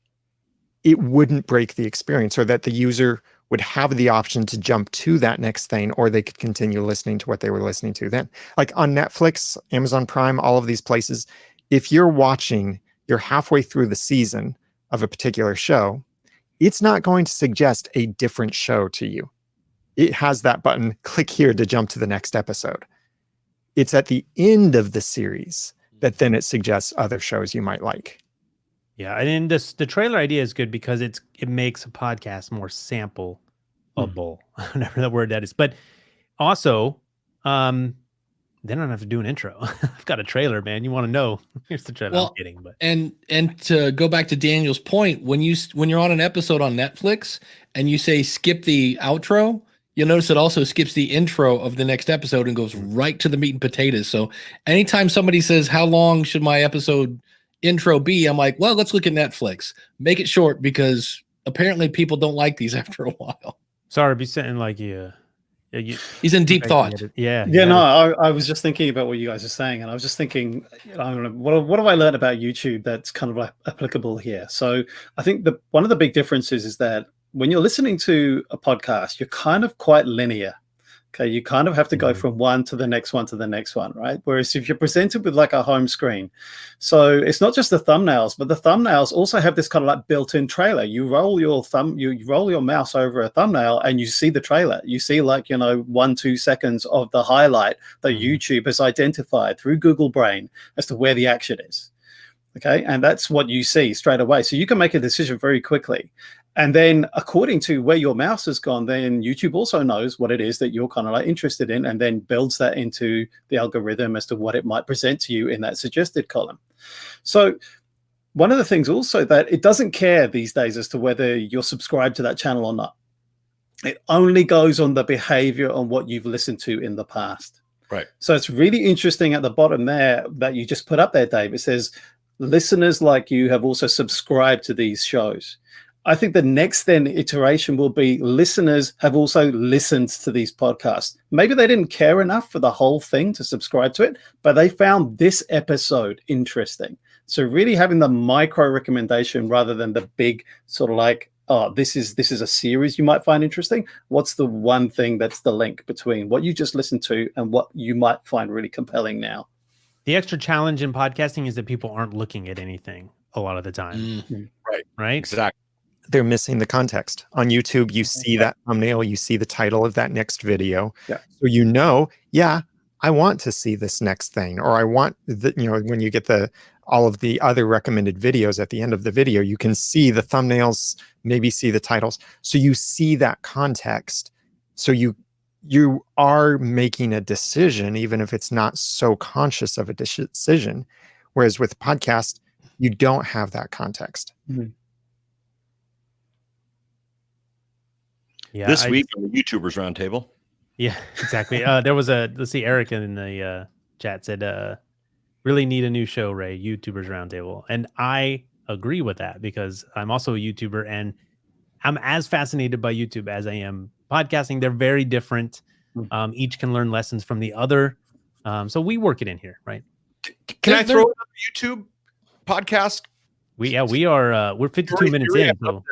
Speaker 2: it wouldn't break the experience, or that the user would have the option to jump to that next thing, or they could continue listening to what they were listening to then. Like on Netflix, Amazon Prime, all of these places, if you're halfway through the season of a particular show, it's not going to suggest a different show to you. It has that button, click here to jump to the next episode. It's at the end of the series that then it suggests other shows you might like.
Speaker 1: Yeah, and the trailer idea is good because it makes a podcast more sampleable, whatever the word that is. But also, then I don't have to do an intro. I've got a trailer, man. You want to know? Here's the trailer. I'm kidding, but
Speaker 3: and to go back to Daniel's point, when you're on an episode on Netflix and you say skip the outro, you'll notice it also skips the intro of the next episode and goes right to the meat and potatoes. So anytime somebody says, how long should my episode intro be? I'm like, well, let's look at Netflix. Make it short, because apparently people don't like these after a while.
Speaker 1: Sorry, be sitting like
Speaker 3: he's in deep thought.
Speaker 6: Yeah. No, I was just thinking about what you guys are saying, and I was just thinking, I don't know, what have I learned about YouTube that's kind of like applicable here? So I think one of the big differences is that when you're listening to a podcast, you're kind of quite linear. Okay, you kind of have to go from one to the next one to the next one, right? Whereas if you're presented with like a home screen, so it's not just the thumbnails, but the thumbnails also have this kind of like built-in trailer. You roll your mouse over a thumbnail and you see the trailer. You see like, 1-2 seconds of the highlight that YouTube has identified through Google Brain as to where the action is. Okay, and that's what you see straight away. So you can make a decision very quickly. And then according to where your mouse has gone, then YouTube also knows what it is that you're kind of like interested in, and then builds that into the algorithm as to what it might present to you in that suggested column. So one of the things also that it doesn't care these days as to whether you're subscribed to that channel or not. It only goes on the behavior on what you've listened to in the past.
Speaker 4: Right.
Speaker 6: So it's really interesting at the bottom there that you just put up there, Dave. It says, listeners like you have also subscribed to these shows. I think the next then iteration will be listeners have also listened to these podcasts. Maybe they didn't care enough for the whole thing to subscribe to it, but they found this episode interesting. So really having the micro recommendation rather than the big sort of like, oh, this is a series you might find interesting. What's the one thing that's the link between what you just listened to and what you might find really compelling now?
Speaker 1: The extra challenge in podcasting is that people aren't looking at anything a lot of the time. Right.
Speaker 4: Exactly.
Speaker 2: They're missing the context. On YouTube, you see that thumbnail, you see the title of that next video.
Speaker 6: Yeah.
Speaker 2: So I want to see this next thing, or I want when you get all of the other recommended videos at the end of the video, you can see the thumbnails, maybe see the titles. So you see that context. So you are making a decision, even if it's not so conscious of a decision. Whereas with podcast, you don't have that context.
Speaker 6: Mm-hmm.
Speaker 1: Yeah,
Speaker 4: this week on the YouTubers Roundtable.
Speaker 1: Yeah, exactly. There was let's see, Eric in the chat said, really need a new show, Ray, YouTubers Roundtable. And I agree with that because I'm also a YouTuber and I'm as fascinated by YouTube as I am podcasting. They're very different. Each can learn lessons from the other. So we work it in here, right?
Speaker 4: Can I throw it on the YouTube podcast?
Speaker 1: We're 52 minutes in. So.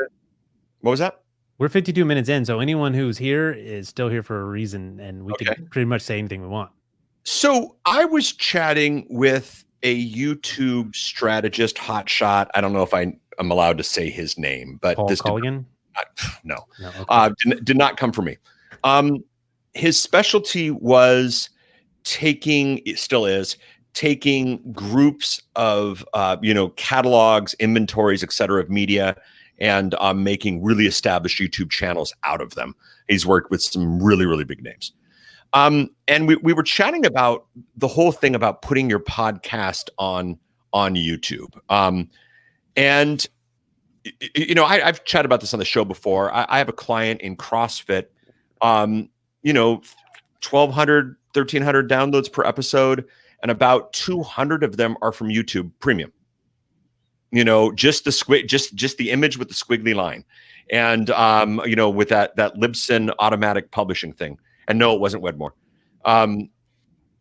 Speaker 4: What was that?
Speaker 1: We're 52 minutes in, so anyone who's here is still here for a reason, and we can pretty much say anything we want.
Speaker 4: So I was chatting with a YouTube strategist, hotshot. I don't know if I'm allowed to say his name, but
Speaker 1: Paul Colligan?
Speaker 4: No,
Speaker 1: Okay.
Speaker 4: did not come from me. His specialty was it still is taking groups of catalogs, inventories, et cetera, of media, and making really established YouTube channels out of them. He's worked with some really, really big names. And we were chatting about the whole thing about putting your podcast on YouTube. And I've chatted about this on the show before. I have a client in CrossFit, 1,200, 1,300 downloads per episode, and about 200 of them are from YouTube Premium. Just the image with the squiggly line, and with that Libsyn automatic publishing thing. And no, it wasn't Wedmore. And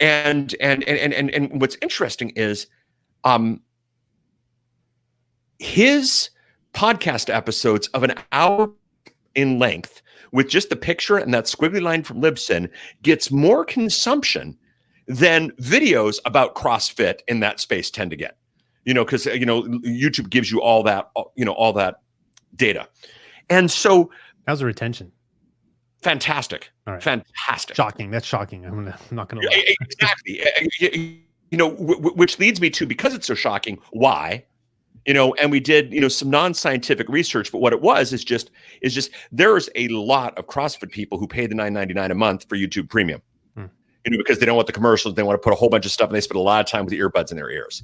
Speaker 4: what's interesting is, his podcast episodes of an hour in length with just the picture and that squiggly line from Libsyn gets more consumption than videos about CrossFit in that space tend to get. Because YouTube gives you all that data, and so
Speaker 1: how's the retention?
Speaker 4: Fantastic,
Speaker 1: all right.
Speaker 4: Fantastic.
Speaker 1: Shocking. That's shocking. I'm not going to lie.
Speaker 4: Exactly. Which leads me to, because it's so shocking, why? And we did some non-scientific research, but what it was is just there's a lot of CrossFit people who pay the $9.99 a month for YouTube Premium, because they don't want the commercials. They want to put a whole bunch of stuff, and they spend a lot of time with the earbuds in their ears.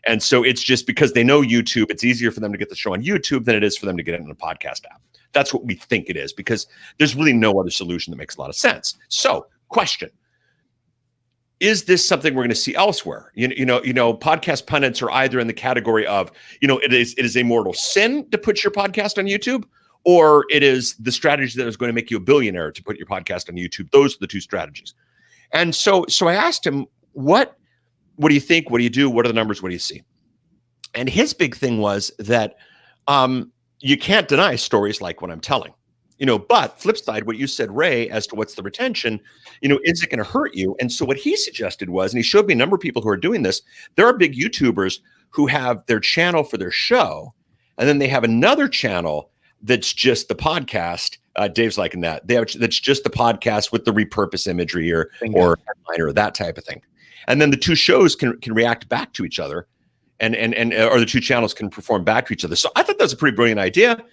Speaker 4: And so it's just because they know YouTube, it's easier for them to get the show on YouTube than it is for them to get it in a podcast app. That's what we think it is, because there's really no other solution that makes a lot of sense. So, question: is this something we're going to see elsewhere? Podcast pundits are either in the category of, it is a mortal sin to put your podcast on YouTube, or it is the strategy that is going to make you a billionaire to put your podcast on YouTube. Those are the two strategies. And so I asked him, what do you think? What do you do? What are the numbers? What do you see? And his big thing was that you can't deny stories like what I'm telling. But flip side, what you said, Ray, as to what's the retention, is it going to hurt you? And so what he suggested was, and he showed me a number of people who are doing this. There are big YouTubers who have their channel for their show, and then they have another channel that's just the podcast. Dave's liking that. That's just the podcast with the repurpose imagery or headliner or that type of thing. And then the two shows can react back to each other, and or the two channels can perform back to each other. So I thought that's a pretty brilliant idea.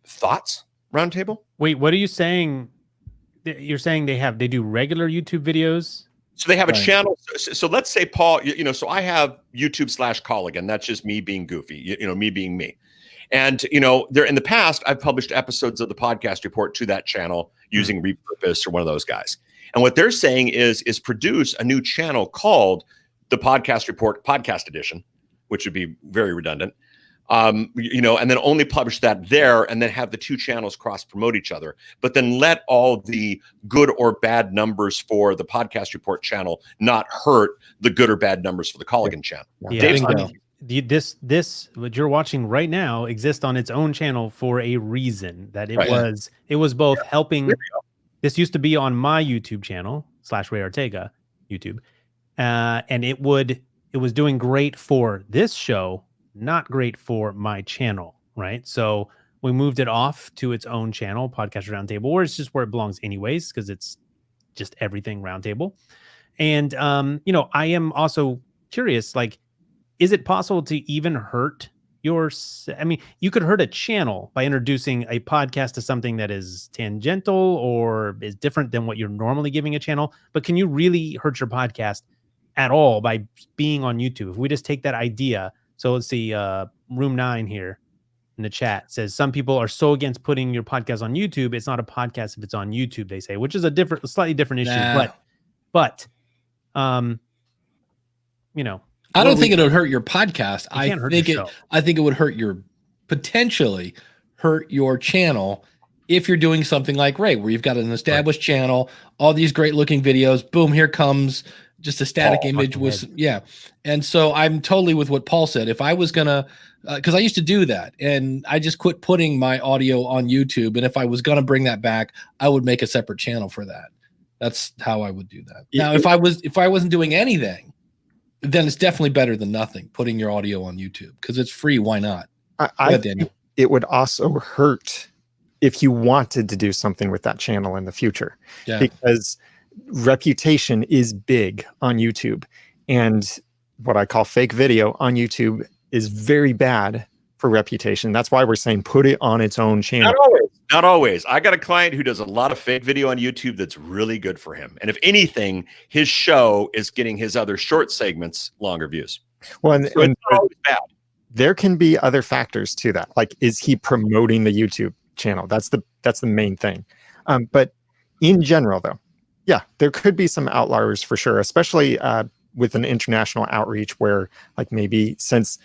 Speaker 4: Thoughts, Roundtable?
Speaker 1: Wait, what are you saying? You're saying they do regular YouTube videos? So
Speaker 4: they have a channel. So let's say, Paul, so I have YouTube/Colligan. That's just me being goofy, me being me. And, there in the past, I've published episodes of the podcast report to that channel using Repurpose or one of those guys. And what they're saying is produce a new channel called the Podcast Report Podcast Edition, which would be very redundant. And then only publish that there, and then have the two channels cross promote each other, but then let all the good or bad numbers for the Podcast Report channel not hurt the good or bad numbers for the Colligan channel.
Speaker 1: Yeah. This what you're watching right now exists on its own channel for a reason. That it was both helping. This used to be on my YouTube channel /Ray Ortega YouTube, and it was doing great for this show, not great for my channel, right? So we moved it off to its own channel, Podcast Roundtable, where it's just where it belongs anyways, because it's just everything Roundtable. And I am also curious, like, is it possible to even hurt you could hurt a channel by introducing a podcast to something that is tangential or is different than what you're normally giving a channel, but can you really hurt your podcast at all by being on YouTube? If we just take that idea, so let's see, Room 9 here in the chat says some people are so against putting your podcast on YouTube. It's not a podcast if it's on YouTube, they say, which is a slightly different issue. But
Speaker 3: I don't think it would hurt your podcast. I think it would potentially hurt your channel if you're doing something like Ray, where you've got an established channel, all these great looking videos, boom, here comes just a static image with, And so I'm totally with what Paul said. If I was gonna, because I used to do that, and I just quit putting my audio on YouTube. And if I was gonna bring that back, I would make a separate channel for that. That's how I would do that. Now, if I wasn't doing anything, then it's definitely better than nothing, putting your audio on YouTube, because it's free. Why not?
Speaker 2: I think it would also hurt if you wanted to do something with that channel in the future, because reputation is big on YouTube, and what I call fake video on YouTube is very bad for reputation. That's why we're saying put it on its own channel.
Speaker 4: Not always. I got a client who does a lot of fake video on YouTube that's really good for him. And if anything, his show is getting his other short segments longer views.
Speaker 2: Well, and
Speaker 4: it's not always bad.
Speaker 2: There can be other factors to that. Like, is he promoting the YouTube channel? That's the main thing. But in general, though, there could be some outliers for sure, especially with an international outreach where, like, maybe since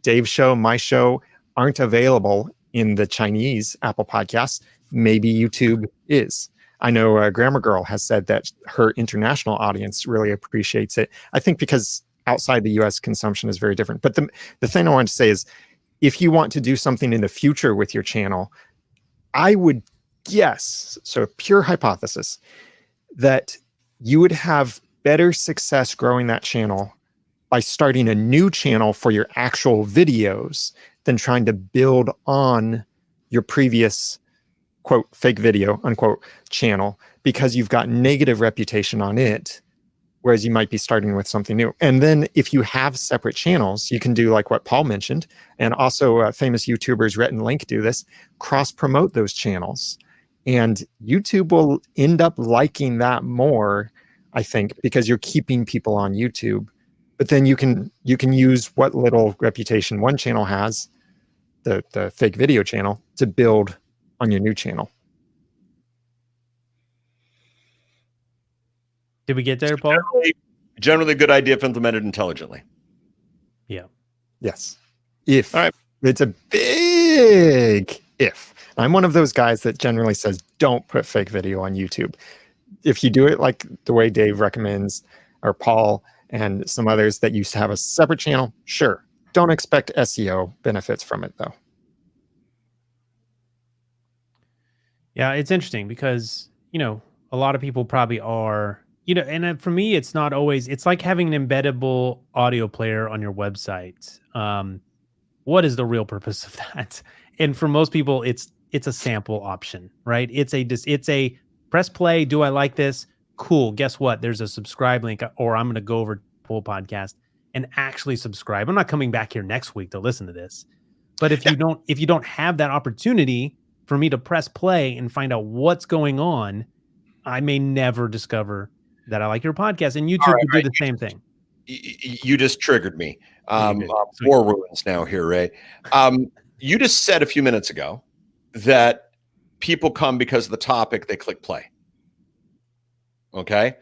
Speaker 2: Dave's show, my show aren't available in the Chinese Apple Podcasts, maybe YouTube is. I know Grammar Girl has said that her international audience really appreciates it. I think because outside the US consumption is very different. But the thing I want to say is, if you want to do something in the future with your channel, I would guess, so pure hypothesis, that you would have better success growing that channel by starting a new channel for your actual videos than trying to build on your previous, quote, fake video, unquote, channel, because you've got negative reputation on it, whereas you might be starting with something new. And then if you have separate channels, you can do like what Paul mentioned, and also famous YouTubers, Rhett and Link, do this, cross-promote those channels. And YouTube will end up liking that more, I think, because you're keeping people on YouTube. But then you can use what little reputation one channel has, the fake video channel, to build on your new channel.
Speaker 1: Did we get there, Paul?
Speaker 4: Generally a good idea if implemented intelligently.
Speaker 1: Yeah.
Speaker 2: Yes. If.
Speaker 4: All right.
Speaker 2: It's a big if. I'm one of those guys that generally says, don't put fake video on YouTube. If you do it like the way Dave recommends, or Paul and some others that used to have a separate channel, sure. Don't expect SEO benefits from it, though.
Speaker 1: Yeah, it's interesting because, a lot of people probably are, and for me, it's not always, it's like having an embeddable audio player on your website. What is the real purpose of that? And for most people, it's a sample option, right? It's a press play. Do I like this? Cool. Guess what? There's a subscribe link, or I'm going to go over to Pull Podcast and actually subscribe. I'm not coming back here next week to listen to this. But if you don't have that opportunity for me to press play and find out what's going on, I may never discover that I like your podcast. And YouTube would do the same thing.
Speaker 4: You just triggered me.
Speaker 1: Sweet.
Speaker 4: War ruins now here, Ray. You just said a few minutes ago that people come because of the topic, they click play. Okay.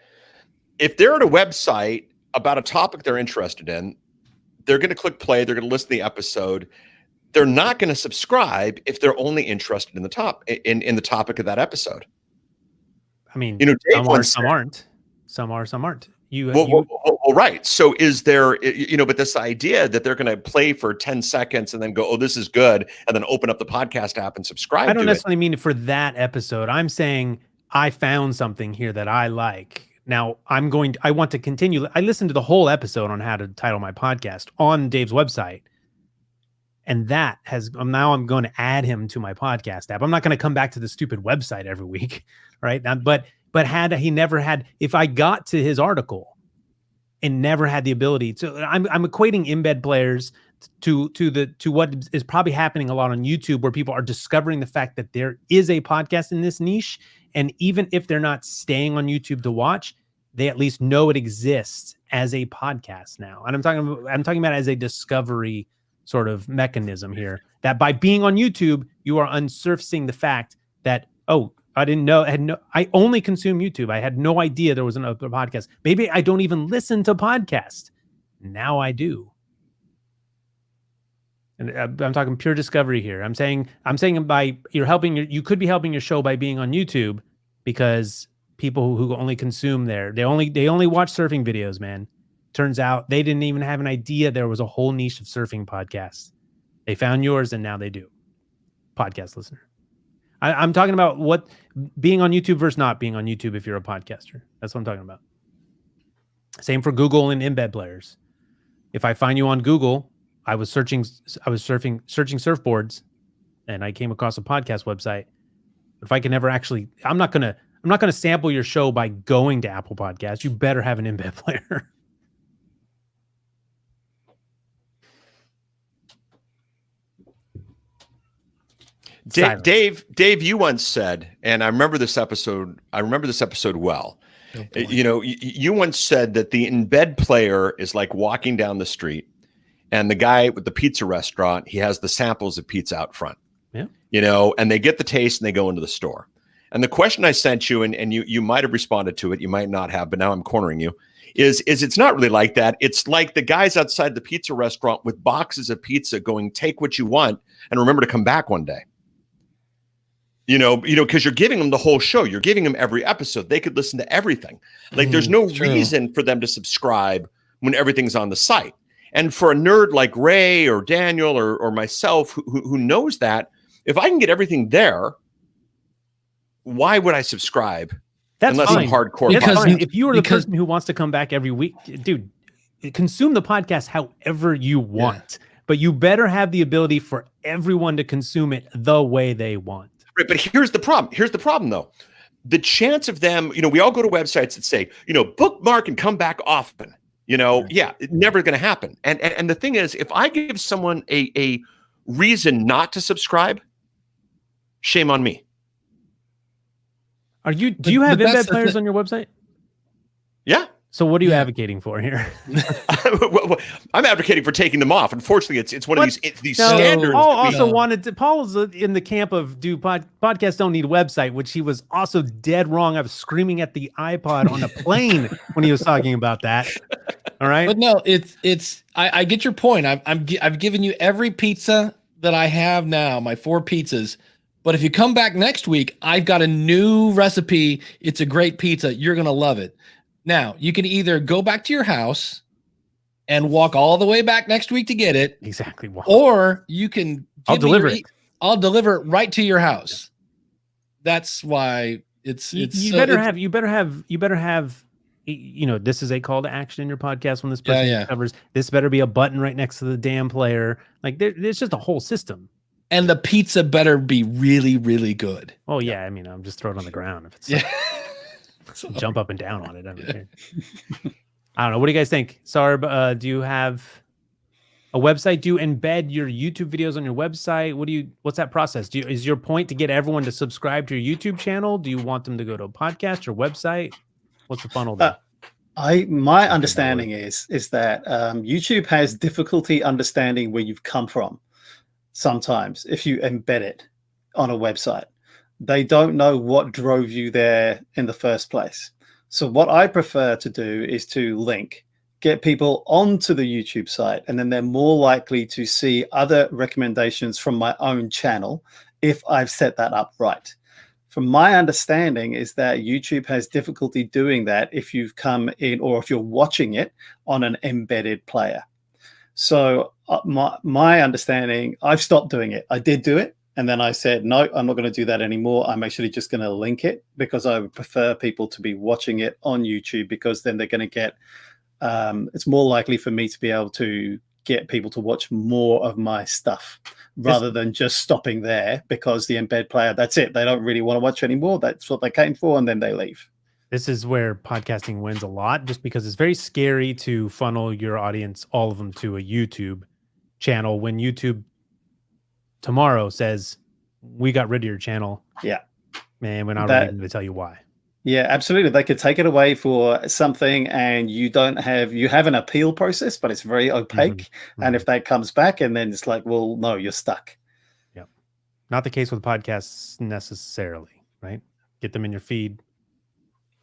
Speaker 4: If they're at a website about a topic they're interested in, they're going to click play. They're going to listen to the episode. They're not going to subscribe if they're only interested in the topic of that episode.
Speaker 1: I mean,
Speaker 4: Dave
Speaker 1: some aren't. Some are, some aren't.
Speaker 4: Well, right. So is there, but this idea that they're going to play for 10 seconds and then go, oh, this is good, and then open up the podcast app and subscribe to it.
Speaker 1: I don't necessarily mean for that episode. I'm saying I found something here that I like. Now I want to continue. I listened to the whole episode on how to title my podcast on Dave's website. And that now I'm going to add him to my podcast app. I'm not going to come back to the stupid website every week. Right. But if I got to his article and never had the ability to, I'm equating embed players to what is probably happening a lot on YouTube, where people are discovering the fact that there is a podcast in this niche. And even if they're not staying on YouTube to watch, they at least know it exists as a podcast now. And I'm talking about as a discovery sort of mechanism here, that by being on YouTube, you are unsurfacing the fact that, oh, I didn't know, I only consume YouTube. I had no idea there was another podcast. Maybe I don't even listen to podcasts. Now I do. And I'm talking pure discovery here. I'm saying you could be helping your show by being on YouTube, because people who only consume there, they only watch surfing videos, man. Turns out they didn't even have an idea there was a whole niche of surfing podcasts. They found yours, and now they do. Podcast listener. I'm talking about what being on YouTube versus not being on YouTube if you're a podcaster. That's what I'm talking about. Same for Google and embed players. If I find you on Google, I was searching surfboards, and I came across a podcast website. If I can never actually, I'm not gonna sample your show by going to Apple Podcasts. You better have an embed player.
Speaker 4: Dave, you once said, and I remember this episode well.
Speaker 3: Oh,
Speaker 4: you once said that the embed player is like walking down the street, and the guy with the pizza restaurant, he has the samples of pizza out front.
Speaker 1: Yeah.
Speaker 4: And they get the taste and they go into the store. And the question I sent you, and you might have responded to it, you might not have, but now I'm cornering you, is it's not really like that. It's like the guys outside the pizza restaurant with boxes of pizza going, take what you want and remember to come back one day. Because you're giving them the whole show. You're giving them every episode. They could listen to everything. Like there's no reason for them to subscribe when everything's on the site. And for a nerd like Ray or Daniel or myself who knows that, if I can get everything there, why would I subscribe?
Speaker 1: That's
Speaker 4: unless
Speaker 1: fine.
Speaker 4: I'm hardcore.
Speaker 1: That's fine. If you are the person who wants to come back every week, dude, consume the podcast however you want. Yeah. But you better have the ability for everyone to consume it the way they want.
Speaker 4: Right, but here's the problem, though. The chance of them, we all go to websites that say, bookmark and come back often. It's never going to happen. And the thing is, if I give someone a reason not to subscribe, shame on me.
Speaker 1: Do you have embed players on your website?
Speaker 4: Yeah.
Speaker 1: So what are you advocating for here?
Speaker 4: I'm advocating for taking them off. Unfortunately, it's one of these standards.
Speaker 1: Paul was in the camp of podcasts don't need a website, which he was also dead wrong. I was screaming at the iPod on a plane when he was talking about that. All right.
Speaker 3: But no, I get your point. I've given you every pizza that I have now, my 4 pizzas. But if you come back next week, I've got a new recipe. It's a great pizza. You're going to love it. Now, you can either go back to your house and walk all the way back next week to get it.
Speaker 1: Exactly. Wow.
Speaker 3: Or you can
Speaker 1: I'll deliver it.
Speaker 3: I'll deliver it right to your house. that's why it's
Speaker 1: You
Speaker 3: so
Speaker 1: better
Speaker 3: it's,
Speaker 1: have this is a call to action in your podcast when this person
Speaker 3: Yeah.
Speaker 1: discovers this better be a button right next to the damn player. Like there's just a whole system.
Speaker 3: and the pizza better be really, really good.
Speaker 1: Oh yeah, I mean, I'm just throw it on the ground if it's
Speaker 3: Yeah.
Speaker 1: jump up and down on it. I don't care. I don't know. What do you guys think? Sarb, do you have a website? Do you embed your YouTube videos on your website? What's that process? Is your point to get everyone to subscribe to your YouTube channel? Do you want them to go to a podcast or website? What's the funnel there?
Speaker 6: My understanding is that YouTube has difficulty understanding where you've come from. Sometimes if you embed it on a website, they don't know what drove you there in the first place. So what I prefer to do is to get people onto the YouTube site, and then they're more likely to see other recommendations from my own channel if I've set that up right. From my understanding is that YouTube has difficulty doing that if you've come in or if you're watching it on an embedded player. So my understanding, I've stopped doing it. I did do it, and then I said, no, I'm not going to do that anymore. I'm actually just going to link it because I would prefer people to be watching it on YouTube, because then they're going to get, it's more likely for me to be able to get people to watch more of my stuff rather than just stopping there, because the embed player, that's it. They don't really want to watch anymore. That's what they came for, and then they leave.
Speaker 1: This is where podcasting wins a lot, just because it's very scary to funnel your audience, all of them, to a YouTube channel when YouTube tomorrow says, we got rid of your channel.
Speaker 6: Yeah.
Speaker 1: Man, we're not ready to tell you why.
Speaker 6: Yeah, absolutely. They could take it away for something, and you have an appeal process, but it's very opaque.
Speaker 1: Mm-hmm.
Speaker 6: And if that comes back, and then it's like, well, no, you're stuck.
Speaker 1: Yeah. Not the case with podcasts necessarily, right? Get them in your feed.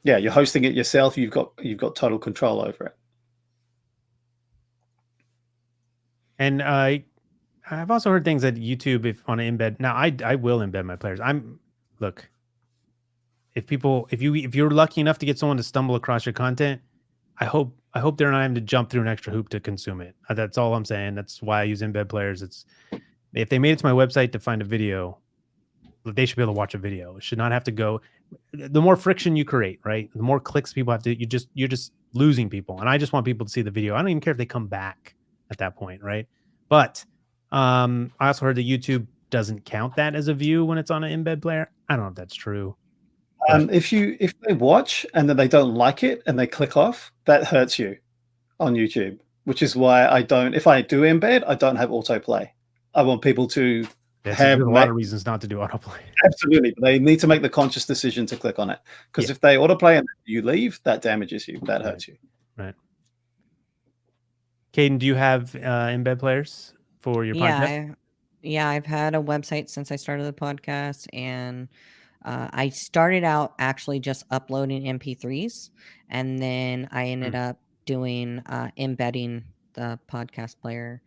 Speaker 6: Yeah, you're hosting it yourself. You've got total control over it. And
Speaker 1: I've also heard things that YouTube, if on an embed, now I will embed my players. If you're lucky enough to get someone to stumble across your content, I hope they're not having to jump through an extra hoop to consume it. That's all I'm saying. That's why I use embed players. If they made it to my website to find a video, they should be able to watch a video. It should not have to go. The more friction you create, right? The more clicks people have to. You're just losing people. And I just want people to see the video. I don't even care if they come back at that point, right? But I also heard that YouTube doesn't count that as a view when it's on an embed player. I don't know if that's true.
Speaker 6: If they watch and then they don't like it and they click off, that hurts you on YouTube, which is why I don't. If I do embed, I don't have autoplay. I want people to have
Speaker 1: a lot of reasons not to do autoplay.
Speaker 6: Absolutely, but they need to make the conscious decision to click on it, because if they autoplay and you leave, that damages you. That hurts you.
Speaker 1: Right. Caden, do you have embed players for your podcast?
Speaker 5: Yeah, I've had a website since I started the podcast, and I started out actually just uploading MP3s, and then I ended up doing embedding the podcast player.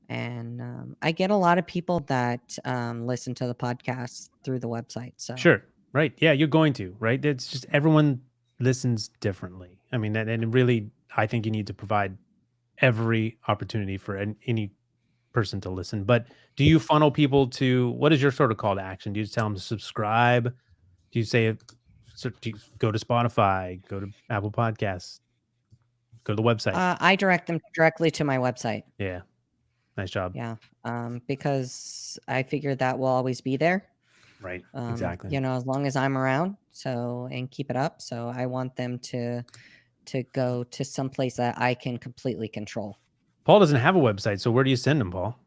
Speaker 5: And I get a lot of people that listen to the podcast through the website. So
Speaker 1: sure, right? Yeah, you're going to, right? It's just everyone listens differently. I mean, and really, I think you need to provide every opportunity for any person to listen. But do you funnel people to, what is your sort of call to action? Do you just tell them to subscribe? Do you say, do you go to Spotify, go to Apple Podcasts, go to the website?
Speaker 5: I direct them directly to my website.
Speaker 1: Yeah. Nice job.
Speaker 5: Yeah. Because I figure that will always be there.
Speaker 1: Right. Exactly.
Speaker 5: As long as I'm around, and keep it up. So I want them to go to some place that I can completely control.
Speaker 1: Paul doesn't have a website, so where do you send him, Paul?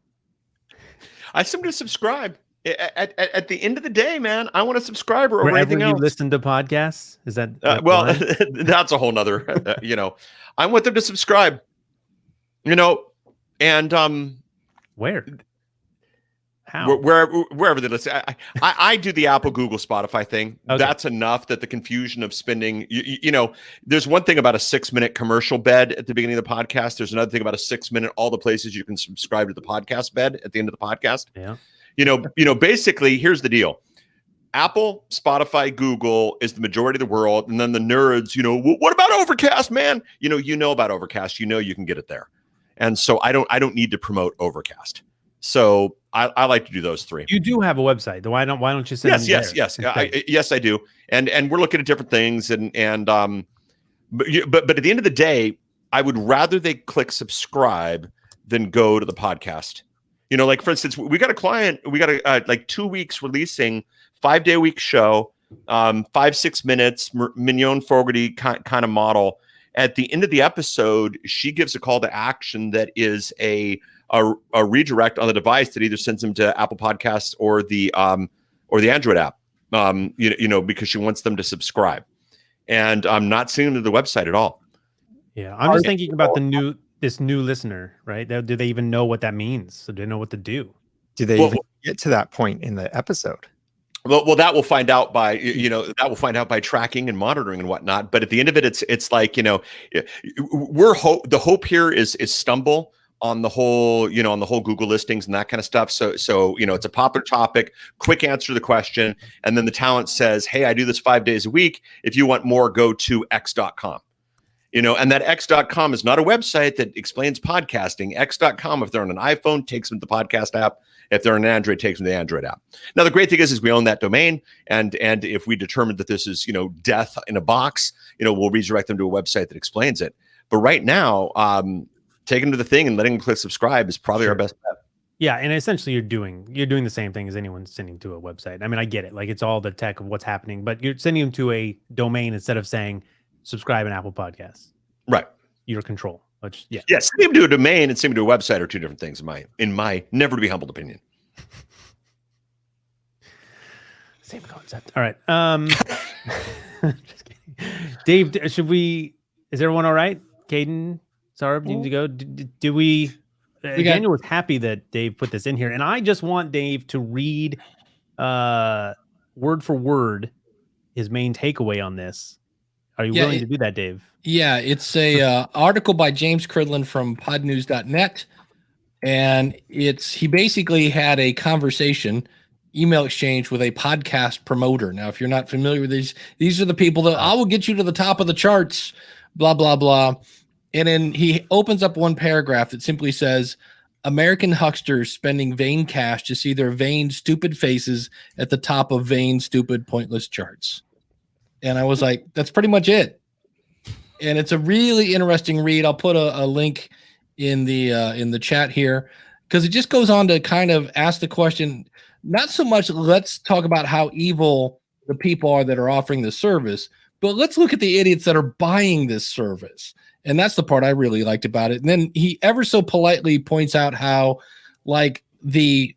Speaker 4: I send him to subscribe. At the end of the day, man, I want a subscriber over anything else.
Speaker 1: You listen to podcasts? Is that
Speaker 4: well? That's a whole nother. I want them to subscribe. And
Speaker 1: where? How?
Speaker 4: Wherever they listen. I do the Apple, Google, Spotify thing.
Speaker 1: Okay.
Speaker 4: That's enough. That the confusion of spending, there's one thing about a 6-minute commercial bed at the beginning of the podcast. There's another thing about a 6-minute, all the places you can subscribe to the podcast bed at the end of the podcast.
Speaker 1: Yeah.
Speaker 4: Basically, here's the deal. Apple, Spotify, Google is the majority of the world. And then the nerds, what about Overcast, man? You know about Overcast. You can get it there. And so I don't need to promote Overcast. So I like to do those three.
Speaker 1: You do have a website. Why don't you send them
Speaker 4: Yes,
Speaker 1: there
Speaker 4: yes.
Speaker 1: instead?
Speaker 4: Yes, I do. And we're looking at different things but at the end of the day, I would rather they click subscribe than go to the podcast. Like for instance, we got a client, we got a like 2 weeks releasing 5-day a week show, 5-6 minutes, Mignon Fogarty kind of model. At the end of the episode, she gives a call to action that is a redirect on the device that either sends them to Apple Podcasts or the Android app. Because she wants them to subscribe, and I'm not seeing them to the website at all.
Speaker 1: Yeah, I'm just thinking about this new listener, right? Do they even know what that means? So do they know what to do?
Speaker 2: Do they even get to that point in the episode?
Speaker 4: Well, that we'll find out by by tracking and monitoring and whatnot. But at the end of it, it's like the hope here is stumble on the whole Google listings and that kind of stuff. So it's a popular topic, quick answer to the question, and then the talent says, "Hey, I do this 5 days a week. If you want more, go to X.com." And that X.com is not a website that explains podcasting. X.com, if they're on an iPhone, takes them to the podcast app. If they're on an Android, takes them to the Android app. Now, the great thing is we own that domain. And if we determine that this is, death in a box, we'll redirect them to a website that explains it. But right now, taking them to the thing and letting them click subscribe is probably our best bet.
Speaker 1: Yeah, and essentially you're doing the same thing as anyone sending to a website. I mean, I get it. Like, it's all the tech of what's happening, but you're sending them to a domain instead of saying subscribe in Apple Podcasts.
Speaker 4: Right.
Speaker 1: Your control. Which, yeah.
Speaker 4: Yes, sending them to a domain and sending them to a website are two different things in my never to be humbled opinion.
Speaker 1: Same concept. All right. Just kidding. Dave, is everyone all right? Caden, Sarb, you need to go. Do we Daniel was happy that Dave put this in here, and I just want Dave to read word for word his main takeaway on this. Are you willing to do that, Dave?
Speaker 3: Yeah, it's a article by James Cridland from podnews.net, and he basically had a conversation, email exchange with a podcast promoter. Now, if you're not familiar with these are the people that I will get you to the top of the charts, blah, blah, blah. And then he opens up one paragraph that simply says, American hucksters spending vain cash to see their vain, stupid faces at the top of vain, stupid, pointless charts. And I was like, that's pretty much it. And it's a really interesting read. I'll put a link in the chat here, because it just goes on to kind of ask the question, not so much let's talk about how evil the people are that are offering the service, but let's look at the idiots that are buying this service. And that's the part I really liked about it. And then he ever so politely points out how, like, the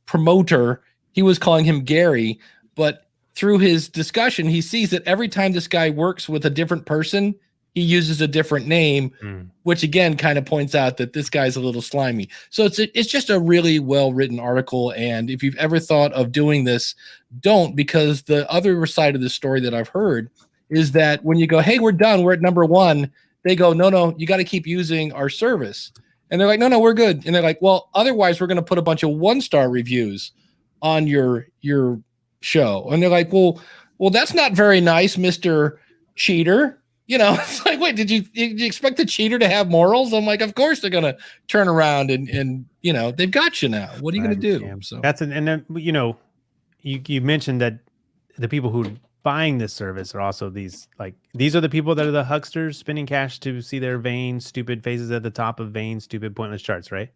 Speaker 3: promoter, he was calling him Gary, but through his discussion, he sees that every time this guy works with a different person, he uses a different name, which again kind of points out that this guy's a little slimy. So it's just a really well-written article. And if you've ever thought of doing this, don't, because the other side of the story that I've heard is that when you go, hey, we're done, we're at number 1, they go, no, you got to keep using our service. And they're like, no, we're good. And they're like, well, otherwise we're going to put a bunch of 1-star reviews on your show. And they're like, well, that's not very nice, Mr. Cheater. It's like, wait, did you expect the cheater to have morals? I'm like, of course they're going to turn around and they've got you now. What are you going to do? So
Speaker 1: that's and then, you mentioned that the people who buying this service are also these are the people that are the hucksters spending cash to see their vain, stupid faces at the top of vain, stupid, pointless charts, right?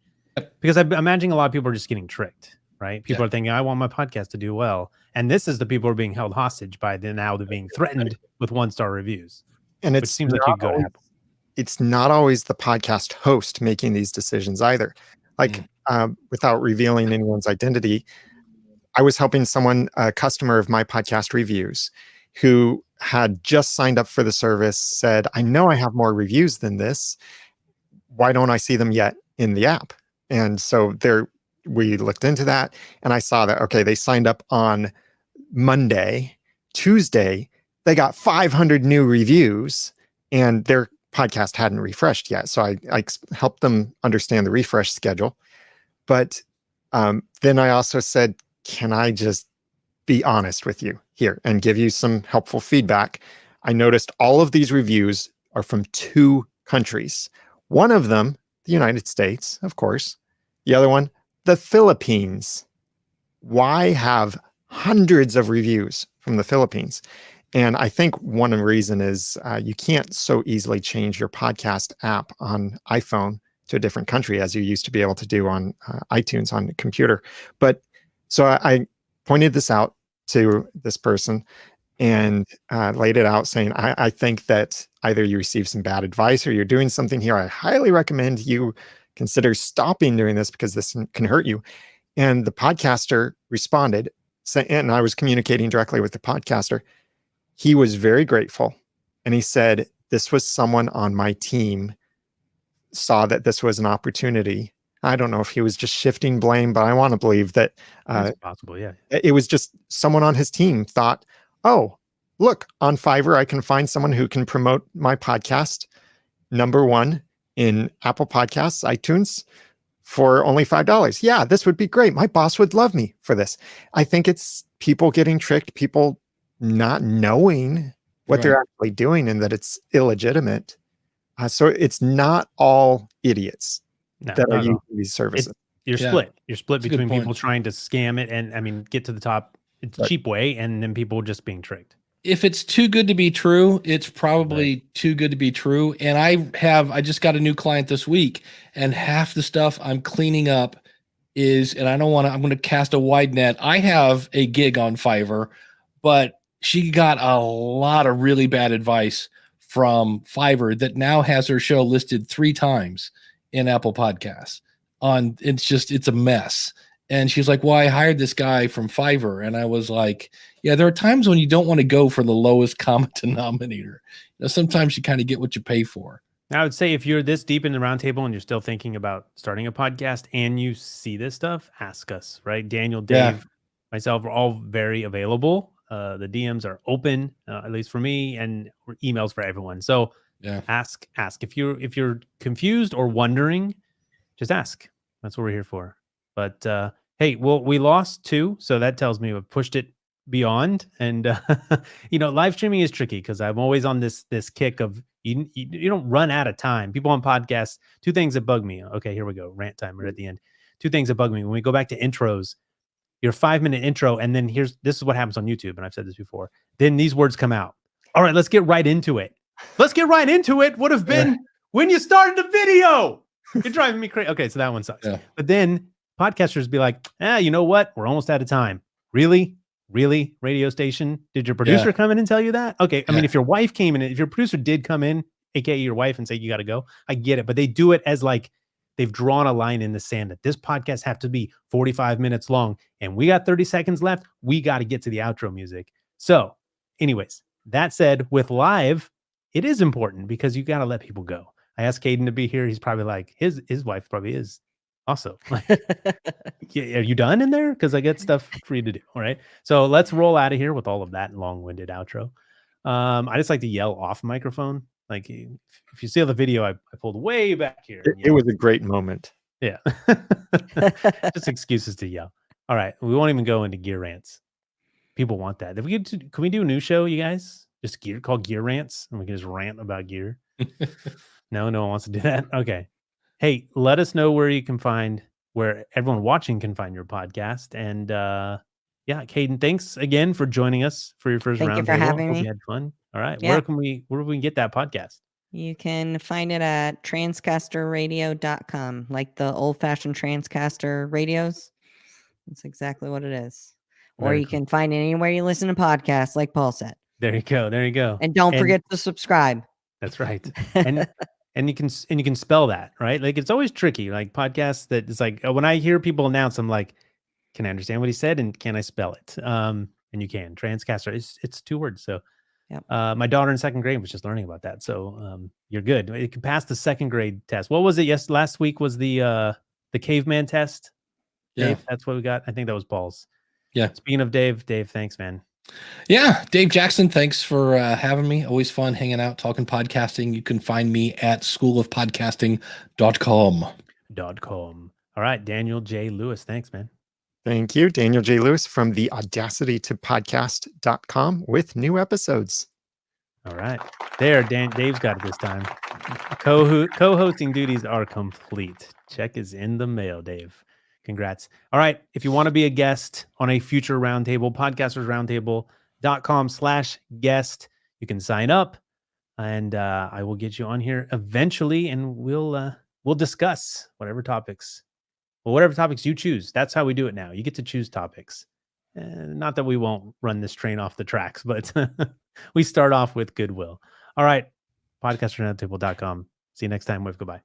Speaker 1: Because I'm imagining a lot of people are just getting tricked, right? People are thinking, I want my podcast to do well. And this is the people who are being held hostage by they're being threatened with 1-star reviews. And it seems like you go to Apple.
Speaker 2: It's not always the podcast host making these decisions either. Without revealing anyone's identity, I was helping someone, a customer of my podcast reviews, who had just signed up for the service, said, I know I have more reviews than this. Why don't I see them yet in the app? And so we looked into that, and I saw that, okay, they signed up on Monday. Tuesday, they got 500 new reviews, and their podcast hadn't refreshed yet. So I helped them understand the refresh schedule. But then I also said, can I just be honest with you here and give you some helpful feedback? I noticed all of these reviews are from 2 countries. One of them, the United States, of course. The other one, The Philippines. Why have hundreds of reviews from the Philippines? And I think one reason is you can't so easily change your podcast app on iPhone to a different country as you used to be able to do on iTunes on the computer. But so I pointed this out to this person and laid it out saying, I think that either you received some bad advice or you're doing something here. I highly recommend you consider stopping doing this because this can hurt you. And the podcaster responded, and I was communicating directly with the podcaster. He was very grateful. And he said, this was someone on my team saw that this was an opportunity. I don't know if he was just shifting blame, but I want to believe that
Speaker 1: It's possible. Yeah.
Speaker 2: it was just someone on his team thought, oh, look, on Fiverr, I can find someone who can promote my podcast, #1 in Apple Podcasts, iTunes, for only $5. Yeah, this would be great. My boss would love me for this. I think it's people getting tricked, people not knowing what they're actually doing and that it's illegitimate. So it's not all idiots that are using these services.
Speaker 1: You're split. You're split
Speaker 3: That's a good
Speaker 1: between people
Speaker 3: point.
Speaker 1: trying to scam it and, I mean, get to the top cheap way, and then people just being tricked.
Speaker 3: If it's too good to be true, it's probably too good to be true. And I just got a new client this week, and half the stuff I'm cleaning up is, and I'm going to cast a wide net. I have a gig on Fiverr, but she got a lot of really bad advice from Fiverr that now has her show listed 3 times in Apple Podcasts. It's a mess. And she's like, well, I hired this guy from Fiverr. And I was like, yeah, there are times when you don't want to go for the lowest common denominator. Sometimes you kind of get what you pay for.
Speaker 1: I would say if you're this deep in the roundtable and you're still thinking about starting a podcast and you see this stuff, ask us, right? Daniel, Dave, myself are all very available. The DMs are open, at least for me, and emails for everyone. So ask. If you're confused or wondering, just ask. That's what we're here for. But hey, well, we lost 2, so that tells me we've pushed it beyond. And live streaming is tricky because I'm always on this kick of you don't run out of time. People on podcasts, 2 things that bug me. Okay, here we go. Rant time right at the end. 2 things that bug me. When we go back to intros, your 5-minute intro, and then this is what happens on YouTube, and I've said this before. Then these words come out. All right, let's get right into it. Let's get right into it. Would have been when you started the video. You're driving me crazy. Okay, so that one sucks. Yeah. But then podcasters be like, you know what? We're almost out of time. Really? Radio station? Did your producer come in and tell you that? Okay. I mean, if your wife came in, if your producer did come in, aka your wife, and say, you got to go, I get it. But they do it as like they've drawn a line in the sand that this podcast have to be 45 minutes long. And we got 30 seconds left. We got to get to the outro music. So anyways, that said, with live, it is important because you got to let people go. I asked Caden to be here. He's probably like, his wife probably is also. Yeah, are you done in there? Because I get stuff for you to do. All right. So let's roll out of here with all of that long-winded outro. I just like to yell off microphone. Like if you see the video, I pulled way back here.
Speaker 2: It was a great moment.
Speaker 1: Yeah. Just excuses to yell. All right. We won't even go into gear rants. People want that. Can we do a new show, you guys? Just called Gear Rants, and we can just rant about gear. No one wants to do that. Okay. Hey, let us know where everyone watching can find your podcast. And Caden, thanks again for joining us for your first round.
Speaker 5: Thank you for having me.
Speaker 1: You had fun. All right.
Speaker 5: Yeah.
Speaker 1: Where can we get that podcast?
Speaker 5: You can find it at transcasterradio.com, like the old-fashioned Transcaster radios. That's exactly what it is. Or you can find it anywhere you listen to podcasts, like Paul said.
Speaker 1: There you go.
Speaker 5: And don't forget to subscribe.
Speaker 1: That's right. And you can spell that, right? Like it's always tricky. Like podcasts that it's like when I hear people announce, I'm like, can I understand what he said and can I spell it? And you can. Transcaster. It's 2 words. So my daughter in 2nd grade was just learning about that. So you're good. You can pass the 2nd grade test. What was it? Yes, last week was the caveman test. Dave, that's what we got. I think that was Paul's.
Speaker 3: Yeah.
Speaker 1: Speaking of Dave, thanks, man.
Speaker 3: Yeah, Dave Jackson, thanks for having me. Always fun hanging out, talking podcasting. You can find me at schoolofpodcasting.com.
Speaker 1: All right, Daniel J. Lewis, thanks, man.
Speaker 2: Thank you, Daniel J. Lewis from the audacitytopodcast.com with new episodes.
Speaker 1: All right, Dave's got it this time. Co-hosting duties are complete. Check is in the mail, Dave. Congrats. All right. If you want to be a guest on a future roundtable, podcastersroundtable.com/guest, you can sign up, and I will get you on here eventually, and we'll discuss whatever topics you choose. That's how we do it now. You get to choose topics. Not that we won't run this train off the tracks, but we start off with goodwill. All right. Podcastersroundtable.com. See you next time. Wave goodbye.